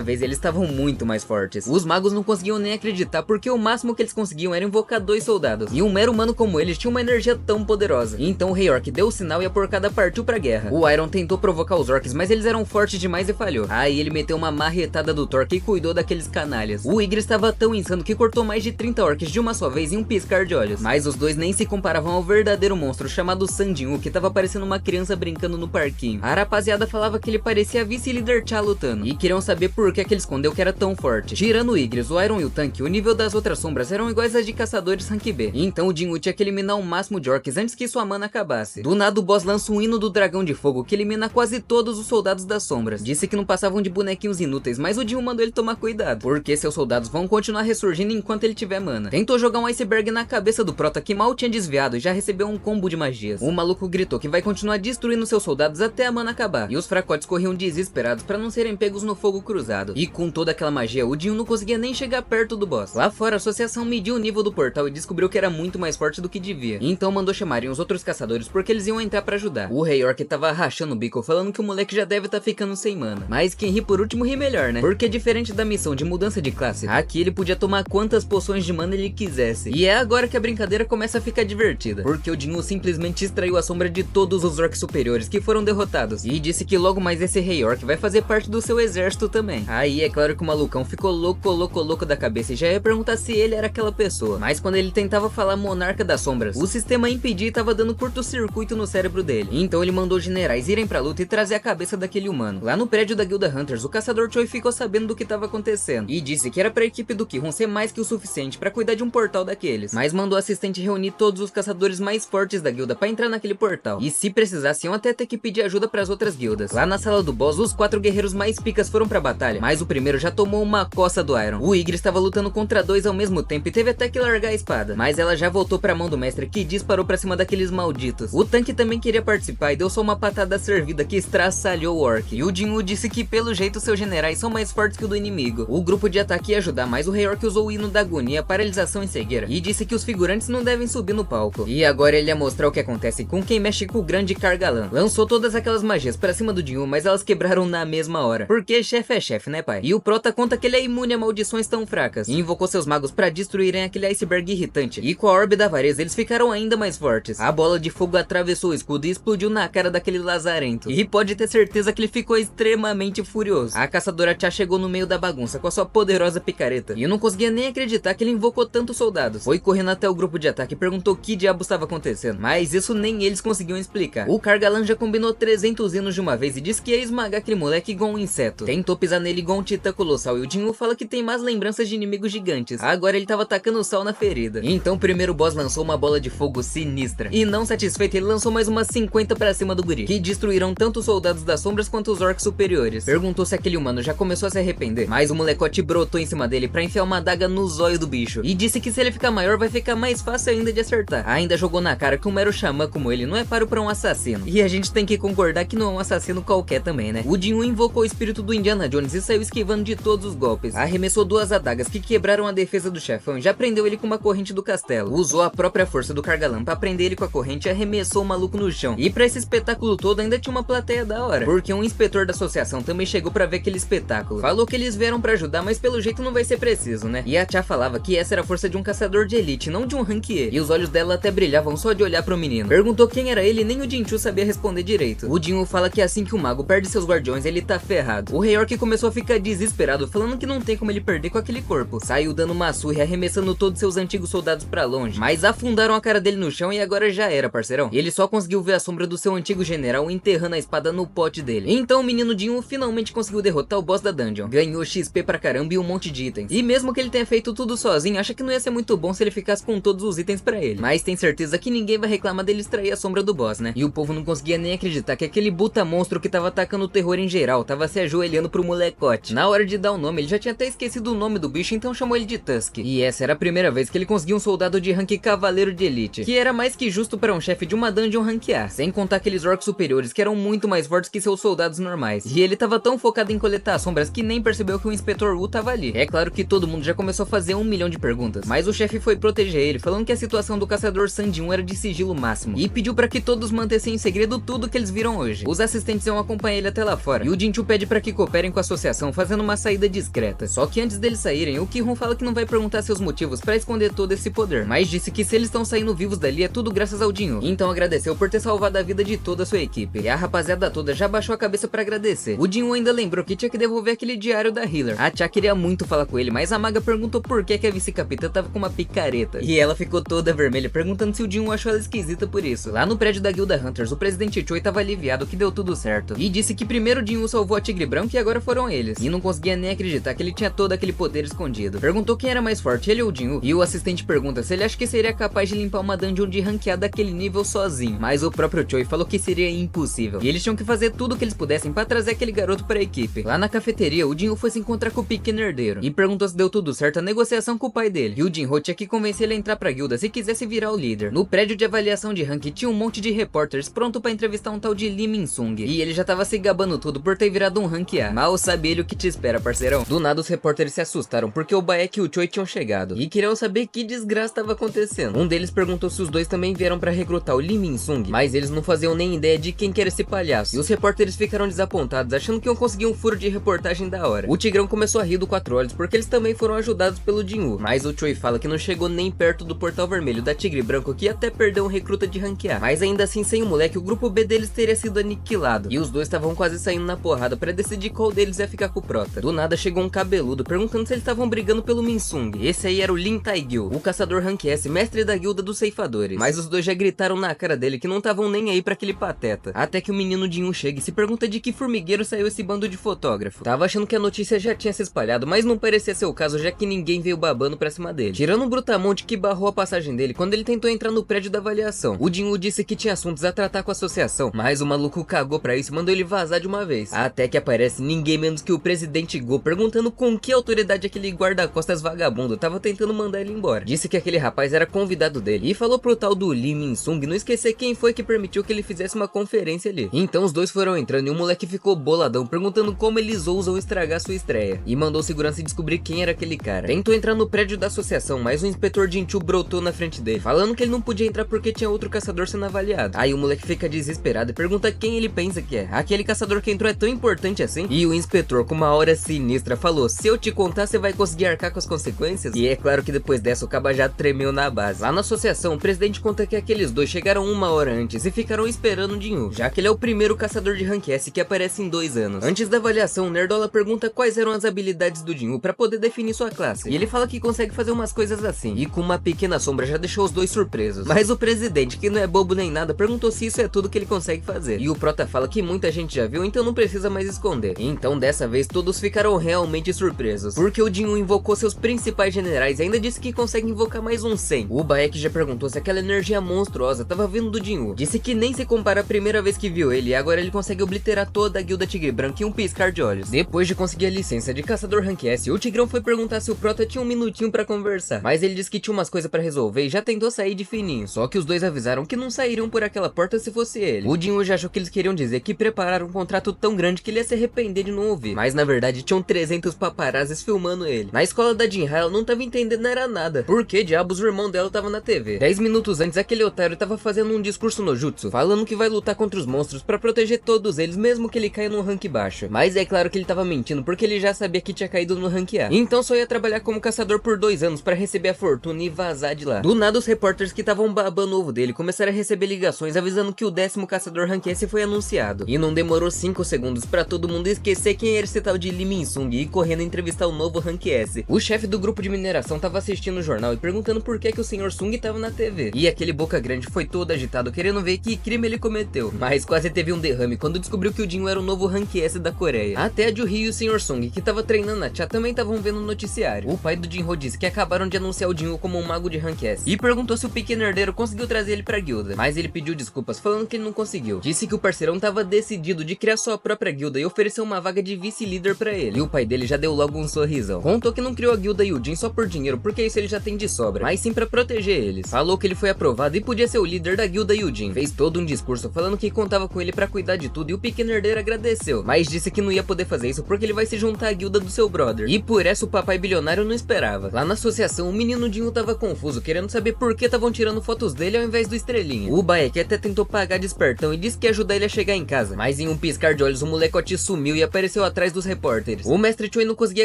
Speaker 1: vez eles estavam muito mais fortes. Os magos não conseguiam nem acreditar, porque o máximo que eles conseguiam era invocar 2 soldados. E um mero humano como eles tinha uma energia tão poderosa. Então o Rei Orc deu o sinal e a porcada partiu pra guerra. O Iron tentou provocar os orcs, mas eles eram fortes demais e falhou. Aí ele meteu uma marretada do Thor que cuidou daqueles canalhas. O Ygritte estava tão insano que cortou mais de 30 orcs de uma só vez em um piscar de olhos. Mas os dois nem se comparavam ao verdadeiro monstro chamado Sandinhu, que tava parecendo uma criança brincando no parquinho. A rapaziada falava que ele parecia a vice-líder T'Challa lutando, e queriam saber por que ele escondeu que era tão forte. Tirando o Ygritte, o Iron e o Tanque, o nível das outras sombras eram iguais às de caçadores rank B. Então o Jinwoo tinha que eliminar o máximo de orcs antes que sua mana acabasse. Do nada o boss lança um hino do dragão de fogo que elimina quase todos os soldados das sombras. Disse que não passavam de bonequinhos inúteis, mas o Jinwoo mandou ele tomar cuidado, porque seus soldados vão continuar ressurgindo enquanto ele tiver mana. Tentou jogar um iceberg na cabeça do Prota, que mal tinha desviado e já recebeu um combo de magias. O maluco gritou que vai continuar destruindo seus soldados até a mana acabar, e os fracotes corriam desesperados para não serem pegos no fogo cruzado. E com toda aquela magia, o Jinwoo não conseguia nem chegar perto do boss. Lá fora, a associação mediu o nível do portal e descobriu que era muito mais forte do que devia. Então mandou chamarem os outros caçadores porque eles iam entrar pra ajudar. O Rei Orc tava rachando o bico, falando que o moleque já deve tá ficando sem mana. Mas quem ri por último ri melhor, né? Porque diferente da missão de mudança de classe, aqui ele podia tomar quantas poções de mana ele quisesse. E é agora que a brincadeira começa a ficar divertida, porque o Jinwoo simplesmente extraiu a sombra de todos os orcs superiores que foram derrotados, e disse que logo mais esse Rei Orc vai fazer parte do seu exército também. Aí é claro que o malucão ficou louco da cabeça e já ia perguntar se ele era aquela pessoa. Mas quando ele tentava falar Monarca das Sombras, o sistema impedia e tava dando curto-circuito no cérebro dele. Então ele mandou os generais irem pra luta e trazer a cabeça daquele humano. Lá no prédio da Guilda Hunters, o caçador Choi ficou sabendo do que tava acontecendo e disse que era pra equipe do Ki-Hon ser mais que o suficiente pra cuidar de um portal daqueles, mas mandou o assistente reunir todos os caçadores mais fortes da guilda pra entrar naquele portal, e se precisasse iam até ter que pedir ajuda pras outras guildas. Lá na sala do boss, os 4 guerreiros mais picas foram pra batalha, mas o primeiro já tomou uma coça do Iron. O Ygritte estava lutando contra 2 ao mesmo tempo e teve até que largar a espada, mas ela já voltou pra mão do mestre, que disparou pra cima daqueles malditos. O tanque também queria participar e deu só uma patada servida que estraçalhou o orc. E o Jinwoo disse que pelo jeito seus generais são mais fortes que o do inimigo. O grupo de ataque ia ajudar, mas o Rei Orc usou o hino da agonia, paralisação e cegueira, e disse que os figurantes não devem subir no palco. E agora ele ia mostrar o que acontece com quem mexe com o grande Cargalã. Lançou todas aquelas magias pra cima do Jinwoo, mas elas quebraram na mesma hora, porque chefe é chefe, né pai? E o Prota conta que ele é imune a maldições tão fracas, e invocou seus magos pra destruírem aquele iceberg irritante, e com a orbe da avareza eles ficaram ainda mais fortes. A bola de fogo atravessou o escudo e explodiu na cara daquele lazarento, e pode ter certeza que ele ficou extremamente furioso. A caçadora Cha chegou no meio da bagunça com a sua poderosa picareta, e eu não conseguia nem acreditar que ele invocou tantos soldados. Foi correndo até o grupo de ataque e perguntou o que diabo estava acontecendo, mas isso nem eles conseguiam explicar. O Cargalã já combinou 300 hinos de uma vez e disse que ia esmagar aquele moleque igual um inseto. Tentou pisar nele igual um titã colossal, e o Jinwoo fala que tem mais lembranças de inimigos gigantes. Agora ele tava tacando sal na ferida. Então o primeiro boss lançou uma bola de fogo sinistra, e não satisfeito ele lançou mais umas 50 pra cima do guri, que destruíram tanto os soldados das sombras quanto os orcs superiores. Perguntou se aquele humano já começou a se arrepender, mas o molecote brotou em cima dele pra enfiar uma adaga no zóio do bicho, e disse que se ele ficar maior vai ficar mais fácil ainda de acertar. Ainda jogou na cara que um mero xamã como ele não é páreo pra um assassino, e a gente tem que concordar que não é um assassino qualquer também, né? O Jinwoo invocou o espírito do Indiana Jones e saiu esquivando de todos os golpes. Arremessou 2 adagas que quebraram a defesa do chefão e já prendeu ele com uma corrente do castelo. Usou a própria força do Cargalã pra prender ele com a corrente e arremessou o maluco no chão. E pra esse espetáculo todo ainda tinha uma plateia da hora, porque um inspetor da associação também chegou pra ver aquele espetáculo. Falou que eles vieram pra ajudar, mas pelo jeito não vai ser preciso, né? E a Cha falava que essa era a força de um caçador de elite, não de um rank E. E os olhos dela até brilhavam só de olhar pro menino. Perguntou quem era ele e nem o Jinchoo sabia responder direito. O Jinwoo fala que assim que o mago perde seus guardiões, ele tá ferrado. O Rei Orc começou a ficar desesperado, falando que não tem como ele perder com aquele corpo. Saiu dando uma surra e arremessando todos seus antigos soldados pra longe, mas afundaram a cara dele no chão e agora já era, parceirão. Ele só conseguiu ver a sombra do seu antigo general enterrando a espada no pote dele. Então o menino Jinwoo finalmente conseguiu derrotar o boss da dungeon. Ganhou XP pra caramba e um monte de itens. E mesmo que ele tenha feito tudo sozinho, acha que não ia ser muito bom se ele ficasse com todos os itens pra ele. Mas tem certeza que ninguém vai reclamar dele extrair a sombra do boss, né? E o povo não conseguia nem acreditar que aquele buta monstro que tava atacando o terror em geral tava se ajoelhando pro molecote. Na hora de dar o nome, ele já tinha até esquecido o nome do bicho, então chamou ele de Tusk. E essa era a primeira vez que ele conseguiu um soldado de rank cavaleiro de elite, que era mais que justo para um chefe de uma dungeon rank A, sem contar aqueles orcs superiores que eram muito mais fortes que seus soldados normais. E ele tava tão focado em coletar as sombras que nem percebeu que o Inspetor Wu tava ali. É claro que todo mundo já começou a fazer 1 milhão de perguntas, mas o chefe foi proteger ele, falando que
Speaker 2: a situação do caçador Sandinho era de sigilo máximo e pediu pra que todos mantessem em segredo tudo que eles viram hoje. Os assistentes iam acompanhar ele até lá fora e o Jinchoo pede pra que cooperem com a associação fazendo uma saída discreta. Só que antes deles saírem, o Ki-hon fala que não vai perguntar seus motivos pra esconder todo esse poder, mas disse que se eles estão saindo vivos dali é tudo graças ao Jinwoo. Então agradeceu por ter salvado a vida de toda a sua equipe. E a rapaziada toda já baixou a cabeça pra agradecer. O Jinwoo ainda lembrou que tinha que devolver aquele diário da Healer. A Cha queria muito falar com ele, mas a maga perguntou por que a vice-capitã tava com uma picareta. E ela ficou toda vermelha, perguntando se o Jinwoo achou ela esquisita por isso. Lá no prédio da Guilda Hunters, o presidente Choi tava aliviado que deu tudo certo. E disse que primeiro o Jinwoo salvou a Tigre Branco e agora foram eles. E não conseguia nem acreditar que ele tinha todo aquele poder escondido. Perguntou quem era mais forte, ele ou o Jinwoo. E o assistente pergunta se ele acha que seria capaz de limpar uma dungeon de ranqueada daquele nível sozinho. Mas o próprio Choi falou que seria impossível. E eles tinham que fazer tudo o que eles pudessem pra trazer aquele garoto pra equipe. Lá na cafeteria, o Jinwoo foi se encontrar com o pequeno herdeiro e perguntou se deu tudo certo a negociação com o pai dele. E o Jinwoo tinha que convencer ele a entrar pra guilda se quisesse virar o líder. No prédio de avaliação de rank tinha um monte de repórteres pronto pra entrevistar um tal de Lee Min-sung. E ele já tava se gabando tudo por ter virado um rank A. Mal sabe ele o que te espera, parceirão. Do nada os repórteres se assustaram porque o Baek e o Choi tinham chegado e queriam saber que desgraça tava acontecendo. Um deles perguntou se os dois também vieram pra recrutar o Lee Min-sung, mas eles não faziam nem ideia de quem que era esse palhaço. E os repórteres ficaram desapontados, achando que iam conseguir um furo de reportagem da hora. O Tigrão começou a rir do Quatro Olhos porque eles também foram ajudados pelo Jinwoo, mas o Choi fala que não chegou nem perto do portal vermelho da Tigre Branco, que até perdeu um recruta de rank A. Mas ainda assim, sem o moleque, o grupo B deles teria sido aniquilado. E os dois estavam quase saindo na porrada pra decidir qual deles ia ficar com o prota. Do nada chegou um cabeludo perguntando se eles estavam brigando pelo Min-sung. Esse aí era o Lin Taegil, o caçador rank S, mestre da guilda dos ceifadores. Mas os dois já gritaram na cara dele que não estavam nem aí pra aquele pateta. Até que o menino Jinwoo chega e se pergunta de que formigueiro saiu esse bando de fotógrafo. Tava achando que a notícia já tinha se espalhado, mas não parecia ser o caso, já que ninguém veio babando pra cima dele. Tirando um brutamonte que barrou a passagem dele quando ele tentou entrar no prédio da avaliação. O Jinwoo disse que tinha assuntos a tratar com a associação, mas o maluco cagou pra isso e mandou ele vazar de uma vez. Até que aparece ninguém menos que o presidente Go, perguntando com que autoridade aquele guarda-costas vagabundo tava tentando mandar ele embora. Disse que aquele rapaz era convidado dele e falou pro tal do Lee Min-sung não esquecer quem foi que permitiu que ele fizesse uma conferência ali. Então os dois foram entrando e o moleque ficou boladão, perguntando como eles ousam estragar sua estreia. E mandou o segurança descobrir quem era aquele cara. Tentou entrar no prédio da associação, mas o inspetor Jinchoo brotou na frente dele, falando que ele não podia entrar porque tinha outro caçador sendo avaliado. Aí o moleque fica desesperado e pergunta quem ele pensa que é. Aquele caçador que entrou é tão importante assim? E o inspetor, com uma hora sinistra, falou: se eu te contar, você vai conseguir arcar com as consequências? E é claro que depois dessa o caba já tremeu na base. Lá na associação, o presidente conta que aqueles dois chegaram uma hora antes e ficaram esperando o Jinwoo, já que ele é o primeiro caçador de rank S que aparece em 2 anos. Antes da avaliação, o Nerdola pergunta quais eram as habilidades do Jinwoo pra poder definir sua classe. E ele fala que consegue fazer umas coisas assim. E com uma pequena sombra já deixou os dois surpresos. Mas o presidente, que não é bobo nem nada, perguntou se isso é tudo que ele consegue fazer. E o prota fala que muita gente já viu, então não precisa mais esconder. Então dessa vez todos ficaram realmente surpresos, porque o Jinwoo invocou seus principais generais e ainda disse que consegue invocar mais uns 100. O Baek já perguntou se aquela energia monstruosa tava vindo do Jinwoo. Disse que nem se compara a primeira vez que viu ele, e agora ele consegue obliterar toda a guilda Tigre Branco em um piscar de olhos. Depois de conseguir a licença de caçador rank S, o Tigrão foi perguntar se o prota tinha um minutinho pra conversar, mas ele disse que tinha umas coisas pra resolver e já tentou sair de fininho. Só que os dois avisaram que não sairiam por aquela porta se fosse ele. O Jinwoo já achou que eles queriam dizer que prepararam um contrato tão grande que ele ia se arrepender de não ouvir, mas na verdade tinham 300 paparazzis filmando ele. Na escola da Jinha ela não tava entendendo era nada, porque diabos o irmão dela tava na TV. 10 minutos antes aquele otário tava fazendo um discurso no jutsu, falando que vai lutar contra os monstros pra proteger todos eles, mesmo que ele caia num rank baixo. Mas é claro que ele tava mentindo, porque ele já sabia que tinha caído no rank A. Então só ia trabalhar como caçador por 2 anos pra receber a fortuna e vazar de lá. Do nada os repórteres que estavam babando o ovo dele começaram a receber ligações avisando que o 10º caçador rank S foi anunciado. E não demorou 5 segundos pra todo mundo esquecer quem era esse tal de Lee Min-sung e ir correndo entrevistar o novo rank S. O chefe do grupo de mineração tava assistindo o jornal e perguntando por que o Sr. Sung tava na TV. E aquele boca grande foi todo agitado querendo ver que crime ele cometeu, mas quase teve um derrame quando descobriu que o Jinwoo era o novo rank S da Coreia. Até a Ju-hee e o Sr. Sung, que tava treinando a Cha, também estavam vendo o noticiário. O pai do Jinwoo disse que acabaram de anunciar o Jinwoo como um mago de rank S e perguntou se o pequeno herdeiro conseguiu trazer ele pra guilda, mas ele pediu desculpas falando que ele não conseguiu. Disse que o parceirão tava decidido de criar sua própria guilda e ofereceu uma vaga de vice-líder pra ele. E o pai dele já deu logo um sorrisão. Contou que não criou a guilda Yujin só por dinheiro, porque isso ele já tem de sobra, mas sim pra proteger eles. Falou que ele foi aprovado e podia ser o líder da guilda Yujin. Fez todo um discurso falando que contava com ele pra cuidar de tudo e o pequeno herdeiro agradeceu, mas disse que não ia poder fazer isso porque ele vai se juntar à guilda do seu brother. E por essa o papai bilionário não esperava. Lá na associação, o menino Jinwoo tava confuso
Speaker 1: confuso, querendo saber por que estavam tirando fotos dele ao invés do Estrelinha. O Bayek até tentou pagar de espertão e disse que ia ajudar ele a chegar em casa, mas em um piscar de olhos o molecote sumiu e apareceu atrás dos repórteres. O mestre Choi não conseguia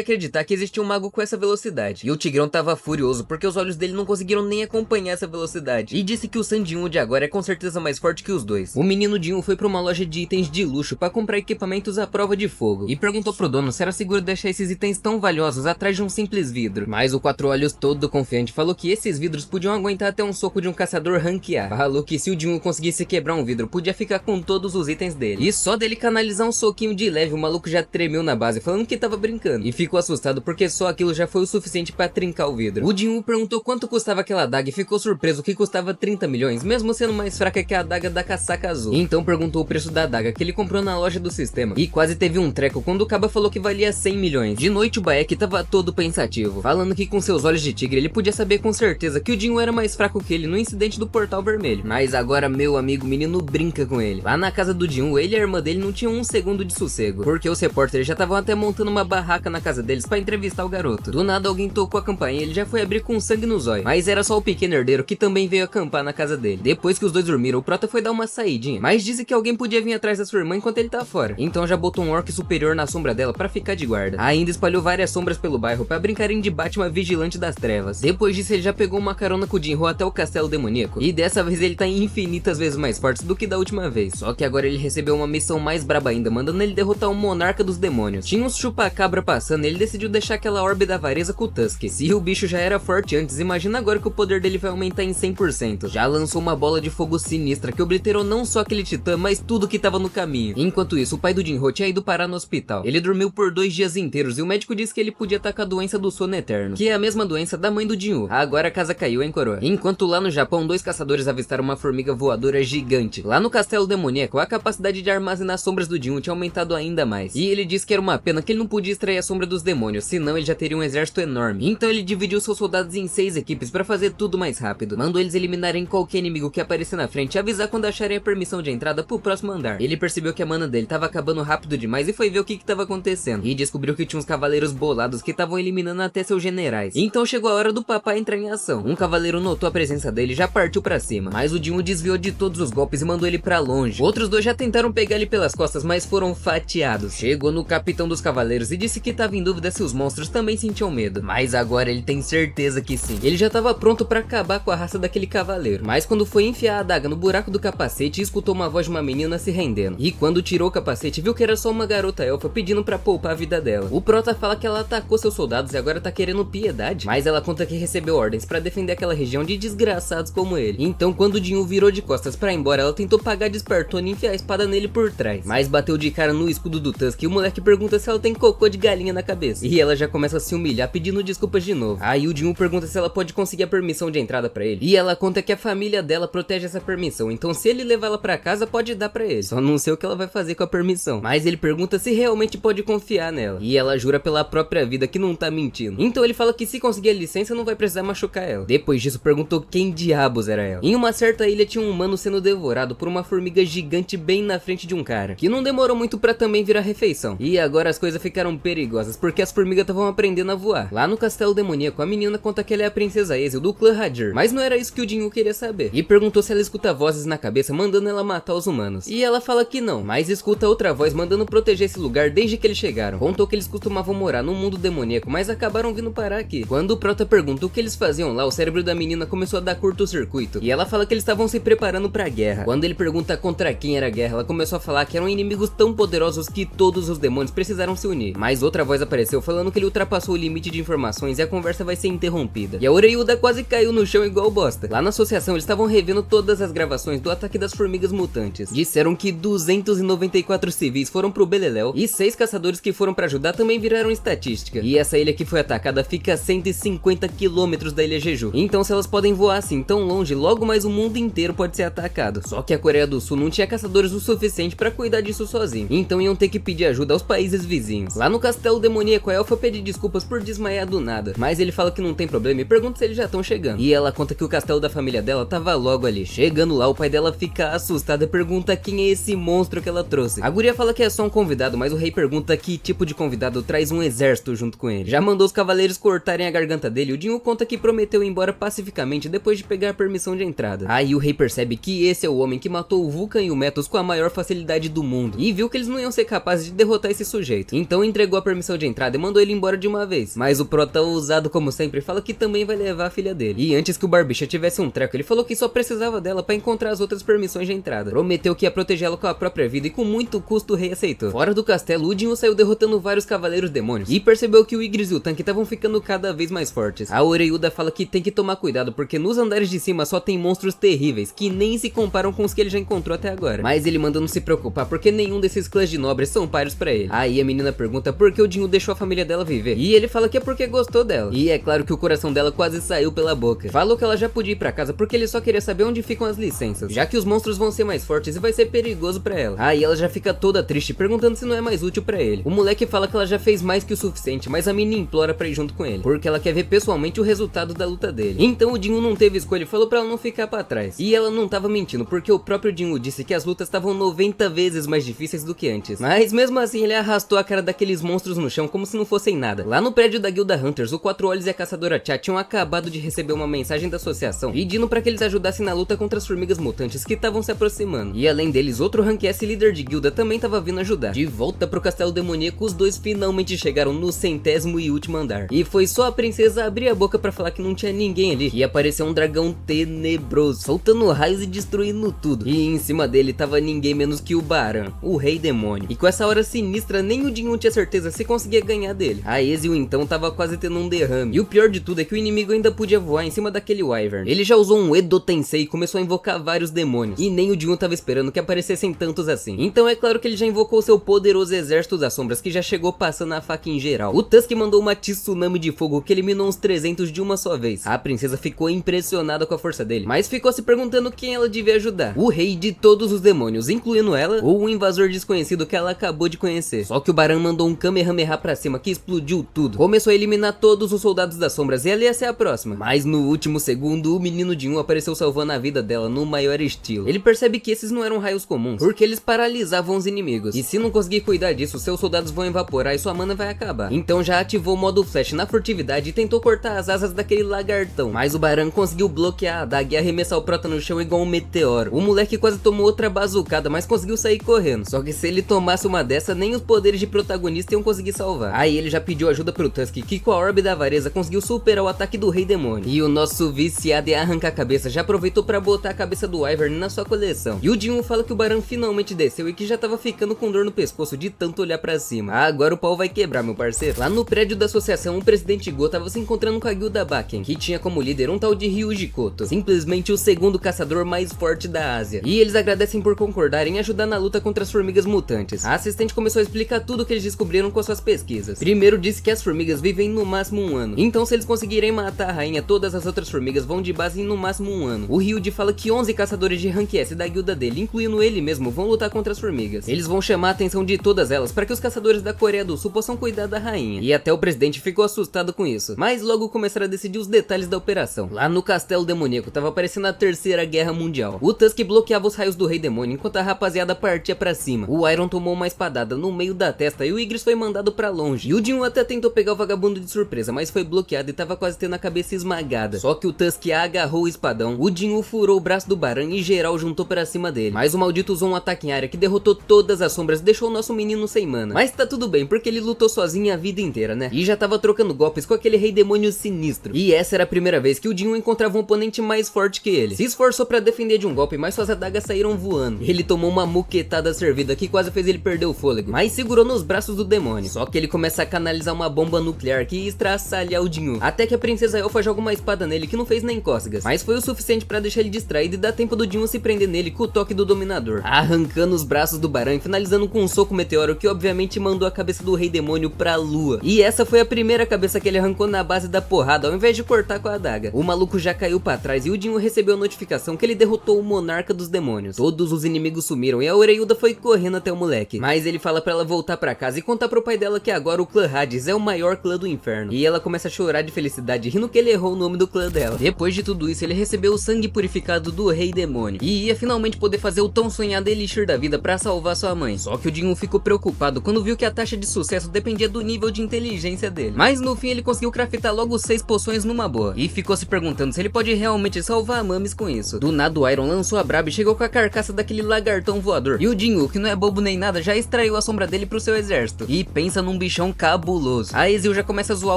Speaker 1: acreditar que existia um mago com essa velocidade, e o Tigrão tava furioso porque os olhos dele não conseguiram nem acompanhar essa velocidade, e disse que o Sandinho de agora é com certeza mais forte que os dois. O menino Dinho foi pra uma loja de itens de luxo pra comprar equipamentos à prova de fogo, e perguntou pro dono se era seguro deixar esses itens tão valiosos atrás de um simples vidro. Mas o Quatro Olhos, todo confiante, falou que esses vidros podiam aguentar até um soco de um caçador rank A. Falou que se o Dinho conseguisse quebrar um vidro, podia ficar com todos os itens dele. E só dele canalizar um soquinho de leve, o maluco já tremeu na base, falando que tava brincando. E ficou assustado porque só aquilo já foi o suficiente pra trincar o vidro. O Dinho perguntou quanto custava aquela adaga e ficou surpreso que custava 30 milhões, mesmo sendo mais fraca que a adaga da casaca azul. Então perguntou o preço da adaga que ele comprou na loja do sistema. E quase teve um treco quando o Caba falou que valia 100 milhões. De noite o Bayek tava todo pensativo, falando que com seus olhos de tigre ele podia saber com certeza que o Dinho era mais fraco que ele no incidente do Portal Vermelho. Mas agora meu amigo menino brinca com ele. Lá na casa do Dinho, ele e a irmã dele não tinham um segundo de sossego, porque os repórteres já estavam até montando uma barraca na casa deles pra entrevistar o garoto. Do nada alguém tocou a campainha e ele já foi abrir com sangue no zóio, mas era só o pequeno herdeiro que também veio acampar na casa dele. Depois que os dois dormiram, o Prota foi dar uma saidinha, mas disse que alguém podia vir atrás da sua irmã enquanto ele tá fora. Então já botou um orc superior na sombra dela pra ficar de guarda. Ainda espalhou várias sombras pelo bairro pra brincarem de Batman vigilante das trevas. Depois disso ele já pegou uma carona com o Jinro até o castelo demoníaco, e dessa vez ele tá infinitas vezes mais forte do que da última vez. Só que agora ele recebeu uma missão mais braba ainda, mandando ele derrotar o monarca dos demônios. Tinha uns chupa-cabra passando e ele decidiu deixar aquela orbe da avareza com o Tusk. Se o bicho já era forte antes, imagina agora que o poder dele vai aumentar em 100%. Já lançou uma bola de fogo sinistra que obliterou não só aquele titã, mas tudo que tava no caminho. Enquanto isso, o pai do Jinro tinha ido parar no hospital. Ele dormiu por 2 dias inteiros e o médico disse que ele podia estar com a doença do sono eterno, que é a mesma doença da mãe do Jinro. Agora a casa caiu, hein, coroa? Enquanto lá no Japão, 2 caçadores avistaram uma formiga voadora gigante. Lá no castelo demoníaco, a capacidade de armazenar sombras do Jinro tinha aumentado ainda mais. E ele disse que era uma pena que ele não podia extrair a sombra dos demônios, senão ele já teria um exército enorme. Então ele dividiu seus soldados em 6 equipes pra fazer tudo mais rápido. Mandou eles eliminarem qualquer inimigo que aparecer na frente e avisar quando acharem a permissão de entrada pro próximo andar. Ele percebeu que a mana dele tava acabando rápido demais e foi ver o que tava acontecendo. E descobriu que tinha uns cavaleiros bolados que estavam eliminando até seus generais. Então chegou a hora do papai entrar em ação. Um cavaleiro notou a presença dele e já partiu pra cima, mas o Jinro desviou de todos os golpes e mandou ele pra longe. Outros 2 já tentaram pegar ele pelas costas, mas foram fatiados. Chegou no capitão dos cavaleiros e disse que tava em dúvida se os monstros também sentiam medo, mas agora ele tem certeza que sim. Ele já tava pronto pra acabar com a raça daquele cavaleiro, mas quando foi enfiar a adaga no buraco do capacete, escutou uma voz de uma menina se rendendo. E quando tirou o capacete, viu que era só uma garota elfa pedindo pra poupar a vida dela. O Prota fala que ela atacou seus soldados e agora tá querendo piedade, mas ela conta que recebeu ordens pra defender aquela região de desgraçados como ele. Então quando o Jinro virou de costas pra ir embora, ela tentou pagar de espertona e enfiar a espada nele por trás, mas bateu de cara no escudo do Tusk e o moleque pergunta se ela tem cocô de galinha na cabeça. E ela já começa a se humilhar pedindo desculpas de novo. Aí o Jinro pergunta se ela pode conseguir a permissão de entrada pra ele, e ela conta que a família dela protege essa permissão, então se ele levar ela pra casa pode dar pra ele, só não sei o que ela vai fazer com a permissão. Mas ele pergunta se realmente pode confiar nela, e ela jura pela própria vida que não tá mentindo. Então ele fala que se conseguir a licença não vai precisar machucar ela. Depois disso perguntou quem diabos era ela. Em uma certa ilha tinha um humano sendo devorado por uma formiga gigante bem na frente de um cara, que não demorou muito pra também virar refeição. E agora as coisas ficaram perigosas, porque as formigas estavam aprendendo a voar. Lá no castelo demoníaco, a menina conta que ela é a princesa Ezio do clã Hajir, mas não era isso que o Jinro queria saber. E perguntou se ela escuta vozes na cabeça mandando ela matar os humanos. E ela fala que não, mas escuta outra voz mandando proteger esse lugar desde que eles chegaram. Contou que eles costumavam morar no mundo demoníaco, mas acabaram vindo parar aqui. Quando o Prota pergunta o que eles faziam lá, o cérebro da menina começou a dar curto-circuito, e ela fala que eles estavam se preparando pra guerra. Quando ele pergunta contra quem era a guerra, ela começou a falar que eram inimigos tão poderosos que todos os demônios precisaram se unir. Mas outra voz apareceu falando que ele ultrapassou o limite de informações e a conversa vai ser interrompida. E a orelhuda quase caiu no chão igual bosta. Lá na associação eles estavam revendo todas as gravações do ataque das formigas mutantes. Disseram que 294 civis foram pro Beleléu e 6 caçadores que foram pra ajudar também viraram estatística. E essa ilha que foi atacada fica a 150 km da ilha Jeju. Então se elas podem voar assim tão longe, logo mais o mundo inteiro pode ser atacado. Só que a Coreia do Sul não tinha caçadores o suficiente pra cuidar disso sozinho, então iam ter que pedir ajuda aos países vizinhos. Lá no castelo demoníaco, a elfa pede desculpas por desmaiar do nada, mas ele fala que não tem problema e pergunta se eles já estão chegando. E ela conta que o castelo da família dela tava logo ali. Chegando lá, o pai dela fica assustado e pergunta quem é esse monstro que ela trouxe. A guria fala que é só um convidado, mas o rei pergunta que tipo de convidado traz um exército junto com ele. Já mandou os cavaleiros cortarem a garganta dele. O Jinro conta que prometeu prometeu ir embora pacificamente depois de pegar a permissão de entrada. Aí o rei percebe que esse é o homem que matou o Vulcan e o Metos com a maior facilidade do mundo, e viu que eles não iam ser capazes de derrotar esse sujeito. Então entregou a permissão de entrada e mandou ele embora de uma vez. Mas o Prota, ousado como sempre, fala que também vai levar a filha dele. E antes que o Barbicha tivesse um treco, ele falou que só precisava dela pra encontrar as outras permissões de entrada. Prometeu que ia protegê-la com a própria vida e com muito custo o rei aceitou. Fora do castelo, o Dinho saiu derrotando vários cavaleiros demônios e percebeu que o Igris e o Tanque estavam ficando cada vez mais fortes. A Oreiuda fala que tem que tomar cuidado porque nos andares de cima só tem monstros terríveis que nem se comparam com os que ele já encontrou até agora. Mas ele manda não se preocupar porque nenhum desses clãs de nobres são páreos pra ele. Aí a menina pergunta por que o Dinho deixou a família dela viver, e ele fala que é porque gostou dela. E é claro que o coração dela quase saiu pela boca. Falou que ela já podia ir pra casa porque ele só queria saber onde ficam as licenças, já que os monstros vão ser mais fortes e vai ser perigoso pra ela. Aí ela já fica toda triste perguntando se não é mais útil pra ele. O moleque fala que ela já fez mais que o suficiente, mas a menina implora pra ir junto com ele, porque ela quer ver pessoalmente o resultado da luta dele. Então o Dinho não teve escolha e falou pra ela não ficar pra trás. E ela não tava mentindo, porque o próprio Dinho disse que as lutas estavam 90 vezes mais difíceis do que antes. Mas mesmo assim ele arrastou a cara daqueles monstros no chão como se não fossem nada. Lá no prédio da Guilda Hunters, o Quatro Olhos e a Caçadora Cha tinham acabado de receber uma mensagem da associação pedindo pra que eles ajudassem na luta contra as formigas mutantes que estavam se aproximando. E além deles, outro Rank S líder de guilda também tava vindo ajudar. De volta pro castelo demoníaco, os dois finalmente chegaram no 100º e último andar. E foi só a princesa abrir a boca pra falar que não tinha ninguém ali, e apareceu um dragão tenebroso, soltando raios e destruindo tudo. E em cima dele tava ninguém menos que o Baran, o rei demônio. E com essa hora sinistra, nem o Dinho tinha certeza se conseguia ganhar dele. A Ezio então tava quase tendo um derrame. E o pior de tudo é que o inimigo ainda podia voar em cima daquele Wyvern. Ele já usou um Edo Tensei e começou a invocar vários demônios. E nem o Dinho tava esperando que aparecessem tantos assim. Então é claro que ele já invocou seu poderoso exército das sombras, que já chegou passando a faca em geral. O Tusk mandou uma tsunami de fogo que eliminou uns 300 de uma só vez. A princesa ficou impressionada com a força dele, mas ficou se perguntando quem ela devia ajudar: o rei de todos os demônios, incluindo ela, ou um invasor desconhecido que ela acabou de conhecer. Só que o Baran mandou um Kamehameha pra cima que explodiu tudo. Começou a eliminar todos os soldados das sombras e ela ia ser a próxima. Mas no último segundo, o menino Dinho apareceu salvando a vida dela no maior estilo. Ele percebe que esses não eram raios comuns, porque eles paralisavam os inimigos. E se não conseguir cuidar disso, seus soldados vão evaporar e sua mana vai acabar. Então já ativou o modo flash na furtividade e tentou cortar as asas daquele lagartão. Mas o Baran conseguiu bloquear a adaga e arremessar o Prota no chão igual um meteoro. O moleque quase tomou outra bazucada, mas conseguiu sair correndo. Só que se ele tomasse uma dessa, nem os poderes de protagonista iam conseguir salvar. Aí ele já pediu ajuda pro Tusk, que com a orbe da avareza conseguiu superar o ataque do rei demônio. E o nosso viciado em arrancar a cabeça já aproveitou pra botar a cabeça do Wyvern na sua coleção. E o Dinho fala que o Baran finalmente desceu e que já tava ficando com dor no pescoço de tanto olhar pra cima. Agora o pau vai quebrar, meu parceiro. Lá no prédio da associação, o presidente Go tava se encontrando com a guilda Baken, que tinha como líder um tal de Ryuji Koto, simplesmente o segundo caçador mais forte da Ásia. E eles agradecem por concordarem em ajudar na luta contra as formigas mutantes. A assistente começou a explicar tudo o que eles descobriram com suas pesquisas. Primeiro disse que as formigas vivem no máximo 1 ano, então se eles conseguirem matar a rainha, todas as outras formigas vão de base em no máximo 1 ano. O Ryuji fala que 11 caçadores de Rank S da guilda dele, incluindo ele mesmo, vão lutar contra as formigas. Eles vão chamar a atenção de todas elas para que os caçadores da Coreia do Sul possam cuidar da rainha. E até o presidente ficou assustado com isso, mas logo começaram a decidir os detalhes da operação. Lá no castelo demoníaco tava aparecendo a Terceira Guerra Mundial. O Tusk bloqueava os raios do rei demônio enquanto a rapaziada partia pra cima. O Iron tomou uma espadada no meio da testa e o Igris foi mandado pra longe. E o Dinho até tentou pegar o vagabundo de surpresa, mas foi bloqueado e tava quase tendo a cabeça esmagada. Só que o Tusk agarrou o espadão, o Dinho furou o braço do Baran e geral juntou pra cima dele. Mas o maldito usou um ataque em área que derrotou todas as sombras e deixou o nosso menino sem mana. Mas tá tudo bem, porque ele lutou sozinho a vida inteira, né? E já tava trocando golpes com aquele rei demônio sinistro. E essa era a primeira vez que o Dinho encontrava um oponente mais forte que ele. Se esforçou pra defender de um golpe, mas suas adagas saíram voando. Ele tomou uma muquetada servida que quase fez ele perder o fôlego, mas segurou nos braços do demônio. Só que ele começa a canalizar uma bomba nuclear que ia estraçalhar o Dinho, até que a princesa Elfa joga uma espada nele que não fez nem cócegas, mas foi o suficiente pra deixar ele distraído e dar tempo do Dinho se prender nele com o toque do dominador, arrancando os braços do Baran e finalizando com um soco meteoro que obviamente mandou a cabeça do rei demônio pra lua. E essa foi a primeira cabeça que ele arrancou na base da porrada, ao invés de cortar com a adaga. O maluco já caiu pra trás e o Dinho recebeu a notificação que ele derrotou o monarca dos demônios. Todos os inimigos sumiram e a Oreiuda foi correndo até o moleque, mas ele fala pra ela voltar pra casa e contar pro pai dela que agora o clã Hades é o maior clã do inferno. E ela começa a chorar de felicidade, rindo que ele errou o nome do clã dela. Depois de tudo isso, ele recebeu o sangue purificado do rei demônio e ia finalmente poder fazer o tão sonhado Elixir da vida pra salvar sua mãe. Só que o Dinho ficou preocupado quando viu que a taxa de sucesso dependia do nível de inteligência dele. Mas no fim ele conseguiu craftar logo 6 poções numa boa, e ficou se perguntando se ele pode realmente salvar a Mamis com isso. Do nada o Iron lançou a braba e chegou com a carcaça daquele lagartão voador. E o Jin-Woo, que não é bobo nem nada, já extraiu a sombra dele pro seu exército. E pensa num bichão cabuloso. A Ezreal já começa a zoar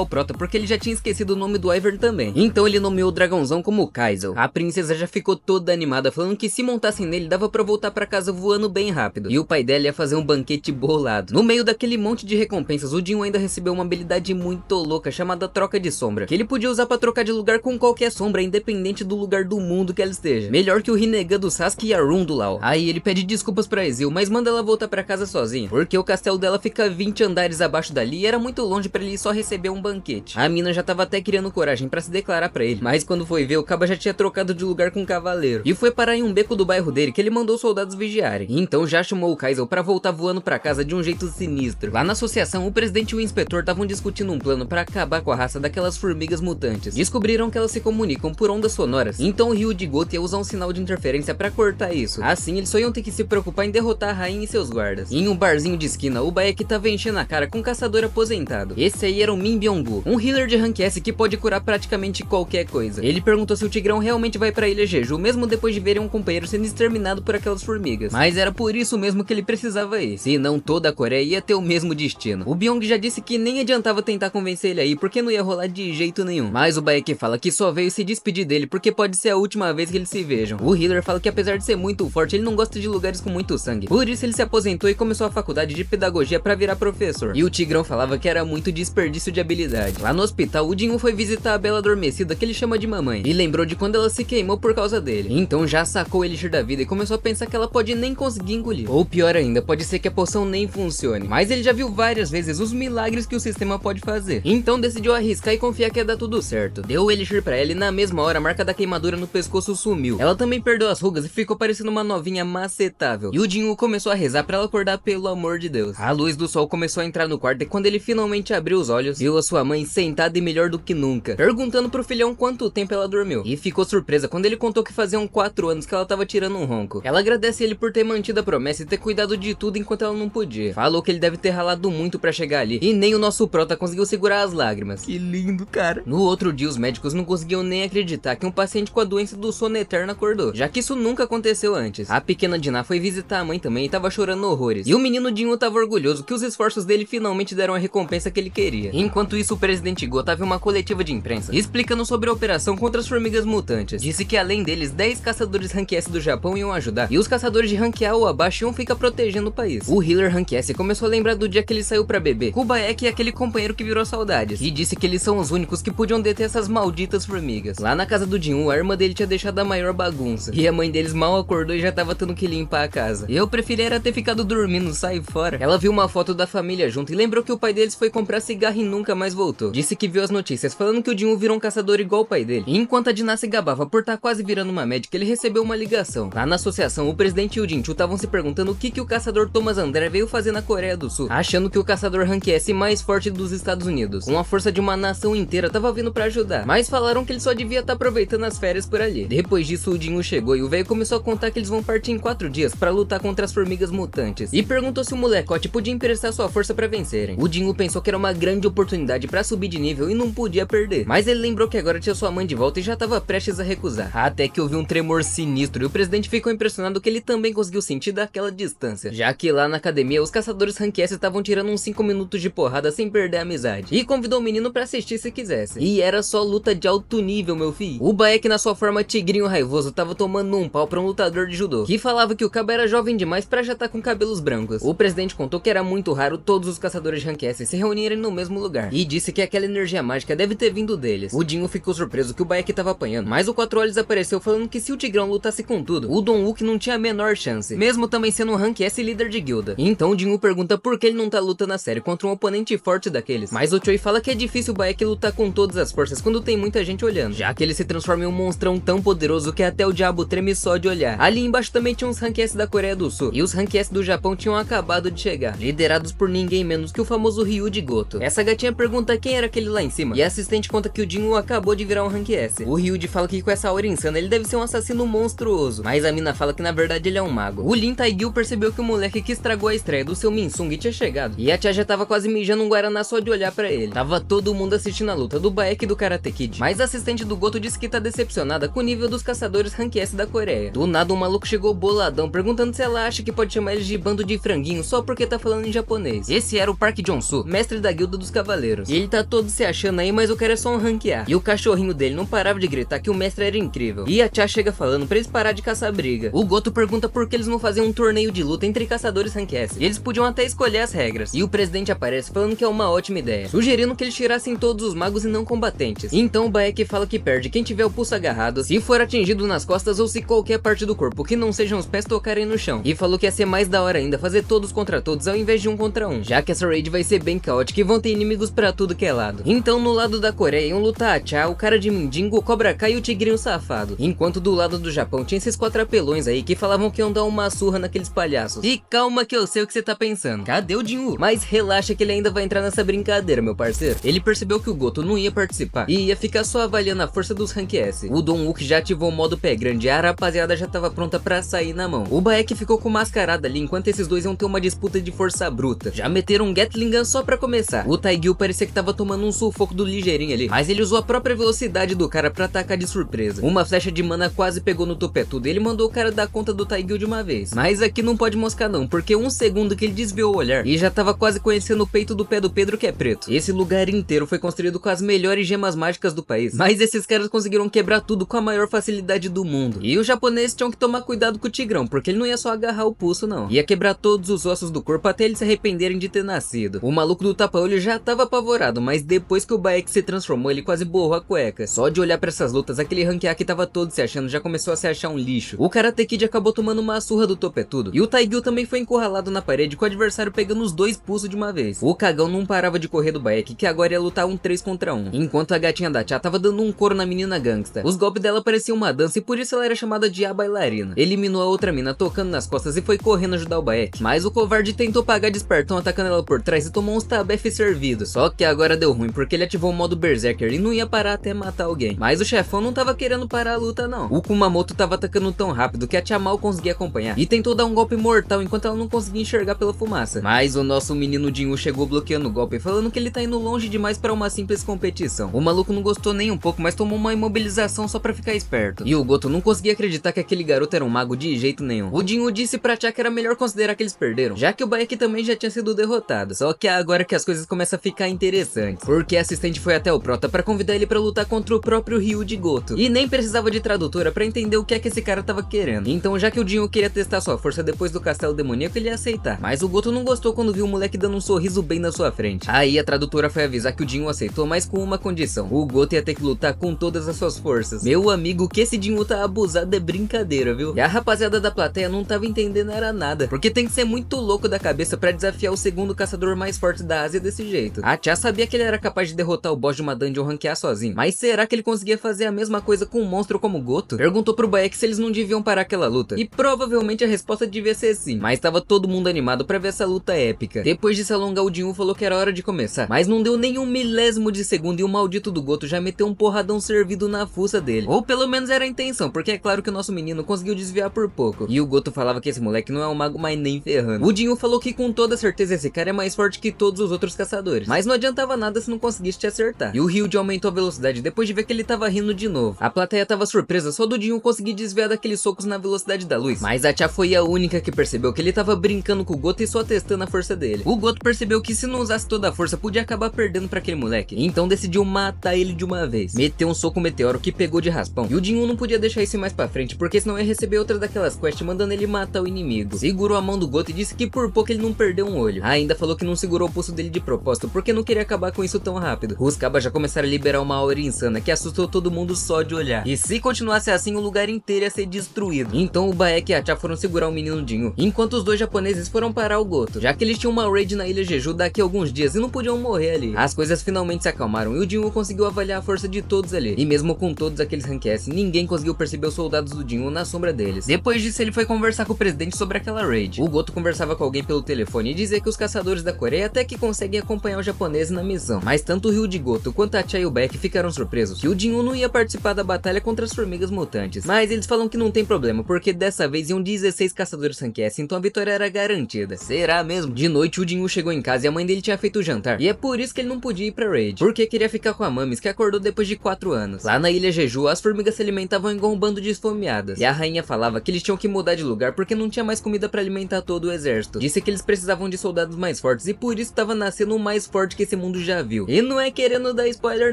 Speaker 1: o Prota porque ele já tinha esquecido o nome do Ivern também. Então ele nomeou o dragãozão como Kai'Sel. A princesa já ficou toda animada, falando que se montassem nele dava pra voltar pra casa voando bem rápido. E o pai dela ia fazer um banquete bolado. No meio daquele monte de recompensas, o Jin-Woo ainda recebeu uma habilidade muito louca chamada troca de sombra, que ele podia usar pra trocar de lugar com qualquer sombra, independente do lugar do mundo que ela esteja. Melhor que o Rinnegan do Sasuke e a Rune do Lau. Aí ele pede desculpas pra Ezreal, mas manda ela voltar pra casa sozinha, porque o castelo dela fica 20 andares abaixo dali e era muito longe pra ele só receber um banquete. A mina já tava até criando coragem pra se declarar pra ele, mas quando foi ver, o caba já tinha trocado de lugar com um cavaleiro e foi parar em um beco do bairro dele que ele mandou os soldados vigiarem. Então já chamou o Kai'Sel pra voltar voando pra casa de um jeito sinistro. Lá na associação, o presidente e o inspetor estavam discutindo um plano pra acabar com a raça daquelas formigas mutantes. Descobriram que elas se comunicam por ondas sonoras, então o Rio de Goto ia usar um sinal de interferência pra cortar isso. Assim, eles só iam ter que se preocupar em derrotar a rainha e seus guardas. Em um barzinho de esquina, o Baek tava enchendo a cara com um caçador aposentado. Esse aí era o Min Byung-gu, um healer de rank S que pode curar praticamente qualquer coisa. Ele perguntou se o Tigrão realmente vai pra Ilha Jeju, mesmo depois de verem um companheiro sendo exterminado por aquelas formigas. Mas era por isso mesmo que ele precisava ir, senão toda a Coreia ia ter o mesmo destino. O Byung já disse que nem adiantava tentar convencer ele aí, porque não ia rolar de jeito nenhum. Mas o Baek fala que só veio se despedir dele porque pode ser a última vez que eles se vejam. O healer fala que apesar de ser muito forte, ele não gosta de lugares com muito sangue. Por isso ele se aposentou e começou a faculdade de pedagogia pra virar professor. E o Tigrão falava que era muito desperdício de habilidade. Lá no hospital, o Jin-Woo foi visitar a Bela Adormecida, que ele chama de mamãe, e lembrou de quando ela se queimou por causa dele. Então já sacou o Elixir da vida e começou a pensar que ela pode nem conseguir engolir. Ou pior ainda, pode ser que a poção nem funcione. Mas ele já viu várias vezes os milagres que o sistema pode fazer. Então decidiu arriscar e confiar que ia dar tudo certo. Deu o Elixir pra ela e na mesma hora a marca da queimadura no pescoço sumiu. Ela também perdeu as rugas e ficou parecendo uma novinha macetável. E o Jin-Woo começou a rezar pra ela acordar, pelo amor de Deus. A luz do sol começou a entrar no quarto e quando ele finalmente abriu os olhos, viu a sua mãe sentada e melhor do que nunca, perguntando pro filhão quanto tempo ela dormiu. E ficou surpresa quando ele contou que faziam 4 anos que ela tava tirando um ronco. Ela agradece ele por ter mantido a promessa e ter cuidado de tudo enquanto ela não podia. Falou que ele deve ter ralado muito pra chegar ali, e nem o nosso prota conseguiu segurar as lágrimas. Que lindo, cara. No outro dia, os médicos não conseguiam nem acreditar que um paciente com a doença do sono eterno acordou, já que isso nunca aconteceu antes. A pequena Dinah foi visitar a mãe também e tava chorando horrores. E o menino Jin-Woo tava orgulhoso que os esforços dele finalmente deram a recompensa que ele queria. Enquanto isso, o presidente Go tava em uma coletiva de imprensa, explicando sobre a operação contra as formigas mutantes. Disse que além deles, 10 caçadores Rank S do Japão iam ajudar, e os caçadores de Rank A ou abaixo iam ficar protegendo o país. O healer Rank S começou a lembrar do dia que ele saiu pra beber com o Baek e aquele companheiro que virou saudades, e disse que eles são os únicos que podiam deter essas malditas formigas. Lá na casa do Jin-Woo, a irmã dele tinha deixado a maior bagunça, e a mãe deles mal acordou e já tava tendo que limpar a casa. Eu preferia era ter ficado dormindo, sai fora. Ela viu uma foto da família junto e lembrou que o pai deles foi comprar cigarro e nunca mais voltou. Disse que viu as notícias falando que o Jin-Woo virou um caçador igual o pai dele. E enquanto a Dinah se gabava por estar quase virando uma médica, ele recebeu uma ligação. Lá na associação, o presidente e o Jin-Choo estavam se perguntando o que o caçador Thomas André veio fazer na Coreia do Sul, achando que o caçador Rank S mais forte dos Estados Unidos, com a força de uma nação inteira, tava vindo pra ajudar. Mas falaram que ele só devia estar aproveitando as férias por ali. Depois disso, o Jin-Woo chegou e o velho começou a contar que eles vão partir em 4 dias pra lutar contra as formigas mutantes. E perguntou se o molecote podia emprestar sua força pra vencerem. O Jin-Woo pensou que era uma grande oportunidade pra subir de nível e não podia perder. Mas ele lembrou que agora tinha sua mãe de volta e já tava prestes a recusar. Até que ouviu um tremor sinistro e o presidente ficou impressionado que ele também conseguiu sentir daquela distância. Já que lá na academia, os caçadores Rank S estavam tirando uns 5 minutos de porrada sem perder a amizade. E convidou o menino pra assistir se quisesse. E era só luta de alto nível, meu filho. O Baek, na sua forma tigrinho raivoso, tava tomando um pau pra um lutador de judô, que falava que o cabo era jovem demais pra já estar com cabelos brancos. O presidente contou que era muito raro todos os caçadores de Rank S se reunirem no mesmo lugar, e disse que aquela energia mágica deve ter vindo deles. O Jin-Woo ficou surpreso que o Baek tava apanhando, mas o Quatro Olhos apareceu falando que se o Tigrão lutasse com tudo, o Dong-Wook não tinha a menor chance, mesmo também sendo um Rank S líder de guilda. Então o Jin-Woo pergunta por que ele não tá lutando a sério contra um oponente forte daqueles, mas o Choi fala que é difícil o Baek lutar com todas as forças quando tem muita gente olhando, já que ele se transforma em um monstrão tão poderoso que até o diabo treme só de olhar. Ali embaixo também tinha uns Rank S da Coreia do Sul, e os Rank S do Japão tinham acabado de chegar, liderados por ninguém menos que o famoso Ryu de Goto. Essa gatinha pergunta quem era aquele lá em cima, e a assistente conta que o Jin-Woo acabou de virar um Rank S. O Ryuji fala que com essa aura insana ele deve ser um assassino monstruoso, mas a mina fala que na verdade ele é um mago. O Lin Taegil percebeu que o moleque que estragou a estreia do seu Minsung tinha chegado, e a tia já tava quase mijando um guaraná só de olhar pra ele. Tava todo mundo assistindo a luta do Baek e do Karate Kid. Mas a assistente do Goto disse que tá decepcionada com o nível dos caçadores Rank S da Coreia. Do nada um maluco chegou boladão, perguntando se ela acha que pode chamar eles de bando de franguinho só porque tá falando em japonês. Esse era o Park Jong-soo, mestre da guilda dos cavaleiros. E ele tá todo se achando aí, mas o cara é só um Rank A. E o cachorrinho dele não parava de gritar que o mestre era incrível. E a Cha chega falando pra eles parar de caçar briga. O Goto pergunta por que eles não faziam um torneio de luta entre caçadores Rank S. E eles podiam até escolher as regras. E o presidente aparece falando que é uma ótima ideia, sugerindo que eles tirassem todos os magos e não combatentes. Então o Baek fala que perde quem tiver o pulso agarrado, se for atingido nas costas ou se qualquer parte do corpo que não sejam os pés tocarem no chão. E falou que ia ser mais da hora ainda fazer todos contra todos ao invés de um contra um, já que essa raid vai ser bem caótica e vão ter inimigos pra tudo que é lado. Então no lado da Coreia iam lutar a Cha, o cara de Mindingo, o Cobra Kai e o Tigrinho safado. Enquanto do lado do Japão tinha esses 4 apelões aí que falavam que iam dar uma surra naqueles palhaços. E calma que eu sei o que você tá pensando. Cadê o Jin-Woo? Mas relaxa que ele ainda vai entrar nessa brincadeira, meu parceiro. Ele percebeu que o Goto não ia participar e ia ficar só avaliando a força dos Rank S. O Dong-wook já ativou o modo pé grande e a rapaziada já tava pronta pra sair na mão. O Baek ficou com mascarada ali enquanto esses dois iam ter uma disputa de força bruta. Já meteram um Gatling Gun só pra começar. O Taegil parecia que tava tomando um sufoco do ligeirinho ali, mas ele usou a própria velocidade do cara pra atacar de surpresa. Uma flecha de mana quase pegou no topetudo e ele mandou o cara dar conta do Taegil de uma vez. Mas aqui não pode moscar não, porque um segundo que ele desviou o olhar e já tava quase conhecendo o peito do pé do Pedro que é preto. Esse lugar inteiro foi construído com as melhores gemas mágicas do país, mas esses caras conseguiram quebrar tudo com a maior facilidade do mundo. E os japoneses tinham que tomar cuidado com o Tigrão, porque ele não ia só agarrar o pulso não, ia quebrar todos os ossos do corpo até eles se arrependerem de ter nascido. O maluco do tapa-olho já tava apavorado, mas depois que o Baek se transformou ele quase borrou a cueca. Só de olhar pra essas lutas, aquele Rank A que tava todo se achando já começou a se achar um lixo. O Karate Kid acabou tomando uma surra do topetudo e o Taegil também foi encurralado na parede com o adversário pegando os 2 pulsos de uma vez. O cagão não parava de correr do Baek, que agora ia lutar um 3 contra 1, enquanto a gatinha da Cha tava dando um couro na menina gangsta. Os golpes dela pareciam uma dança e por isso ela era chamada de a bailarina. Eliminou a outra mina tocando nas costas e foi correndo ajudar o Baek, mas o covarde tentou pagar de espertão atacando ela por trás e tomou uns tabef servidos. Só que agora deu ruim porque ele ativou o modo Berserker e não ia parar até matar alguém. Mas o chefão não tava querendo parar a luta não. O Kumamoto tava atacando tão rápido que a Cha mal conseguia acompanhar e tentou dar um golpe mortal enquanto ela não conseguia enxergar pela fumaça. Mas o nosso menino Jin-Woo chegou bloqueando o golpe, falando que ele tá indo longe demais para uma simples competição. O maluco não gostou nem um pouco, mas tomou uma imobilização só pra ficar esperto. E o Goto não conseguia acreditar que aquele garoto era um mago de jeito nenhum. O Jin-Woo disse pra Cha que era melhor considerar que eles perderam, já que o Baek também já tinha sido derrotado. Só que agora que as coisas começam a ficar interessantes, porque a assistente foi até o Prota pra convidar ele pra lutar contra o próprio Ryu de Goto. E nem precisava de tradutora pra entender o que é que esse cara tava querendo. Então já que o Jin-Woo queria testar sua força depois do castelo demoníaco, ele ia aceitar. Mas o Goto não gostou quando viu o moleque dando um sorriso bem na sua frente. Aí a tradutora foi avisar que o Jin-Woo aceitou, mas com uma condição: o Goto ia ter que lutar com todas as suas forças. Meu amigo, que esse Jin-Woo tá abusado é brincadeira, viu? E a rapaziada da plateia não tava entendendo era nada, porque tem que ser muito louco da cabeça pra desafiar o segundo caçador mais forte da Ásia desse jeito. A Cha sabia que ele era capaz de derrotar o boss de uma dungeon Rank A sozinho, mas será que ele conseguia fazer a mesma coisa com um monstro como Goto? Perguntou pro Baek se eles não deviam parar aquela luta, e provavelmente a resposta devia ser sim, mas tava todo mundo animado pra ver essa luta épica. Depois de se alongar, o Jin-Woo falou que era hora de começar, mas não deu nem um milésimo de segundo e o maldito do Goto já meteu um porradão servido na fuça dele. Ou pelo menos era a intenção, porque é claro que o nosso menino conseguiu desviar por pouco. E o Goto falava que esse moleque não é um mago, mas nem ferrando. O Jin-Woo falou que com toda certeza esse cara é mais forte que todos os outros caçadores, mas não adiantava nada se não conseguisse te acertar. E o Ryuji aumentou a velocidade depois de ver que ele tava rindo de novo. A plateia tava surpresa só do Jin-Woo conseguir desviar daqueles socos na velocidade da luz, mas a Cha foi a única que percebeu que ele tava brincando com o Goto e só testando a força dele. O Goto percebeu que se não usasse toda a força podia acabar perdendo pra aquele moleque, então decidiu matar ele de uma vez. Meteu um soco meteoro que pegou de raspão, e o Jin-Woo não podia deixar isso mais pra frente, porque senão ia receber outra daquelas quests mandando ele matar o inimigo. Segurou a mão do Goto e disse que por pouco ele não perdeu um olho. Ainda falou que não segurou o pulso dele de propósito, porque não queria acabar com isso tão rápido. Os cabas já começaram a liberar uma aura insana que assustou todo mundo só de olhar. E se continuasse assim, o lugar inteiro ia ser destruído. Então o Baek e a Cha foram segurar o menino Jin-Woo, enquanto os dois japoneses foram parar o Goto, já que eles tinham uma raid na ilha Jeju daqui a alguns dias e não podiam morrer ali. As coisas finalmente se acalmaram e o Jin-Woo conseguiu avaliar a força de todos ali. E mesmo com todos aqueles Rank S, ninguém conseguiu perceber os soldados do Jin-Woo na sombra deles. Depois disso, ele foi conversar com o presidente sobre aquela raid. O Goto conversava com alguém pelo telefone e dizia que os caçadores da Coreia até que conseguem acompanhar os japoneses na missão, mas tanto o Ryuji Goto quanto a Cha e o Baek ficaram surpresos que o Jin-Woo não ia participar da batalha contra as formigas mutantes. Mas eles falam que não tem problema, porque dessa vez iam 16 caçadores Rank S, então a vitória era garantida. Será mesmo? De noite o Jin-Woo chegou em casa e a mãe dele tinha feito o jantar, e é por isso que ele não podia ir pra raid, porque queria ficar com a Yamamis, que acordou depois de 4 anos. Lá na Ilha Jeju, as formigas se alimentavam igual um bando de esfomeadas. E a rainha falava que eles tinham que mudar de lugar porque não tinha mais comida pra alimentar todo o exército. Disse que eles precisavam de soldados mais fortes e por isso tava nascendo o mais forte que esse mundo já viu. E não é querendo dar spoiler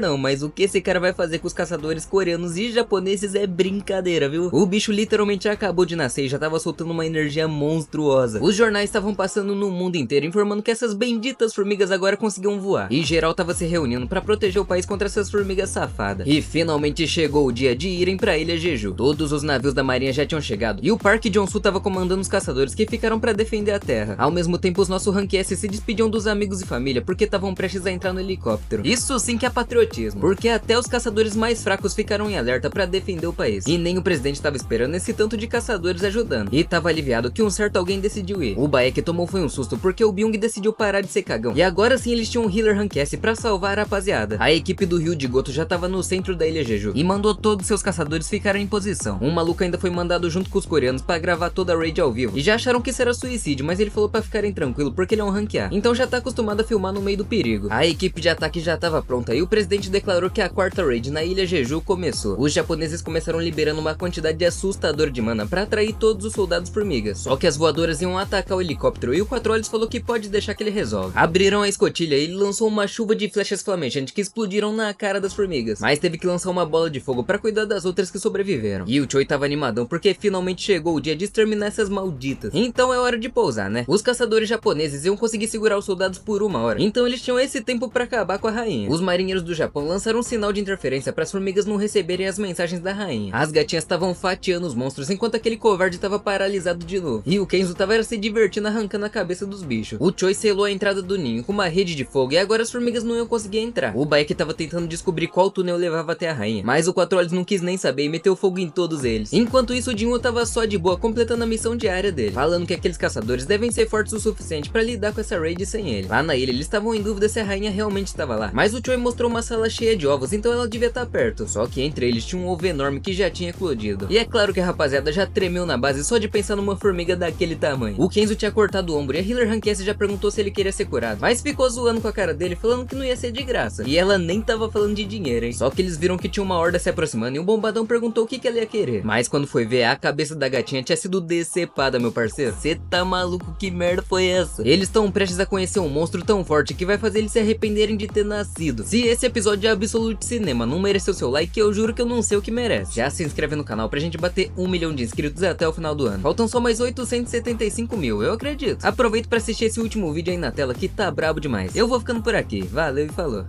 Speaker 1: não, mas o que esse cara vai fazer com os caçadores coreanos e japoneses é brincadeira, viu? O bicho literalmente acabou de nascer e já tava soltando uma energia monstruosa. Os jornais estavam passando no mundo inteiro informando que essas benditas formigas agora conseguiam voar. E geral tava se reunindo pra proteger o país contra essas formigas safadas. E finalmente chegou o dia de irem pra Ilha Jeju. Todos os navios da marinha já tinham chegado e o Park Jong-soo tava comandando os caçadores que ficaram pra defender a terra. Ao mesmo tempo os nossos Rank S se despediam dos amigos e família porque estavam prestes a entrar no helicóptero. Isso sim que é patriotismo, porque até os caçadores mais fracos ficaram em alerta pra defender o país. E nem o presidente tava esperando esse tanto de caçadores ajudando. E tava aliviado que um certo alguém decidiu ir. O Baek tomou foi um susto porque o Byung decidiu parar de ser cagão. E agora sim eles tinham um healer Rank S pra salvar a rapaziada. A equipe do Rio de Goto já tava no centro da Ilha Jeju e mandou todos seus caçadores ficarem em posição. Um maluco ainda foi mandado junto com os coreanos pra gravar toda a raid ao vivo. E já acharam que isso era suicídio, mas ele falou pra ficarem tranquilo porque ele é um Rank A. Então já tá acostumado a filmar no meio do perigo. A equipe de ataque já tava pronta e o presidente declarou que a quarta raid na Ilha Jeju começou. Os japoneses começaram liberando uma quantidade assustadora de mana pra atrair todos os soldados formigas. Só que as voadoras iam atacar o helicóptero e o Quatro Olhos falou que pode deixar que ele resolve. Abriram a escotilha e ele lançou uma chuva de flechas flamejantes que explodiram na cara das formigas. Mas teve que lançar uma bola de fogo pra cuidar das outras que sobreviveram. E o Choi tava animadão porque finalmente chegou o dia de exterminar essas malditas. Então é hora de pousar, né? Os caçadores japoneses iam conseguir segurar os soldados por 1 hora. Então eles tinham esse tempo pra acabar com a rainha. Os marinheiros do Japão lançaram um sinal de interferência para as formigas não receberem as mensagens da rainha. As gatinhas estavam fatiando os monstros enquanto aquele covarde tava paralisado de novo. E o Kenzo tava se divertindo arrancando a cabeça dos bichos. O Choi selou a entrada do ninho com uma rede de fogo e agora as formigas não iam conseguir entrar. O Baek tava tentando descobrir qual túnel levava até a rainha, mas o Quatro Olhos não quis nem saber e meteu fogo em todos eles. Enquanto isso, o Jinwoo tava só de boa completando a missão diária dele, falando que aqueles caçadores devem ser fortes o suficiente pra lidar com essa raid sem ele. Lá na ilha eles estavam em dúvida se a rainha realmente estava lá, mas o Choi mostrou uma sala cheia de ovos, então ela devia estar perto. Só que entre eles tinha um ovo enorme que já tinha eclodido. E é claro que a rapaziada já tremeu na base só de pensar numa formiga daquele tamanho. O Kenzo tinha cortado o ombro e a healer Rank S já perguntou se ele queria ser curado, mas ficou zoando com a cara dele falando que não ia ser de graça. E ela nem tava falando de dinheiro, hein? Só que eles viram que tinha uma horda se aproximando e o bombadão perguntou o que ela ia querer. Mas quando foi ver, a cabeça da gatinha tinha sido decepada, meu parceiro. Cê tá maluco? Que merda foi essa? Eles estão prestes a conhecer um monstro tão forte que vai fazer eles se arrependerem de ter nascido. Se esse episódio de Absolute Cinema não mereceu seu like, eu juro que eu não sei o que merece. Já se inscreve no canal pra gente bater 1 milhão de inscritos até o final do ano. Faltam só mais 875 mil, eu acredito. Aproveita pra assistir esse último vídeo aí na tela que tá brabo demais. Eu vou ficando por aqui. Valeu e falou.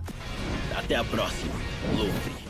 Speaker 3: Até a próxima, Luffy.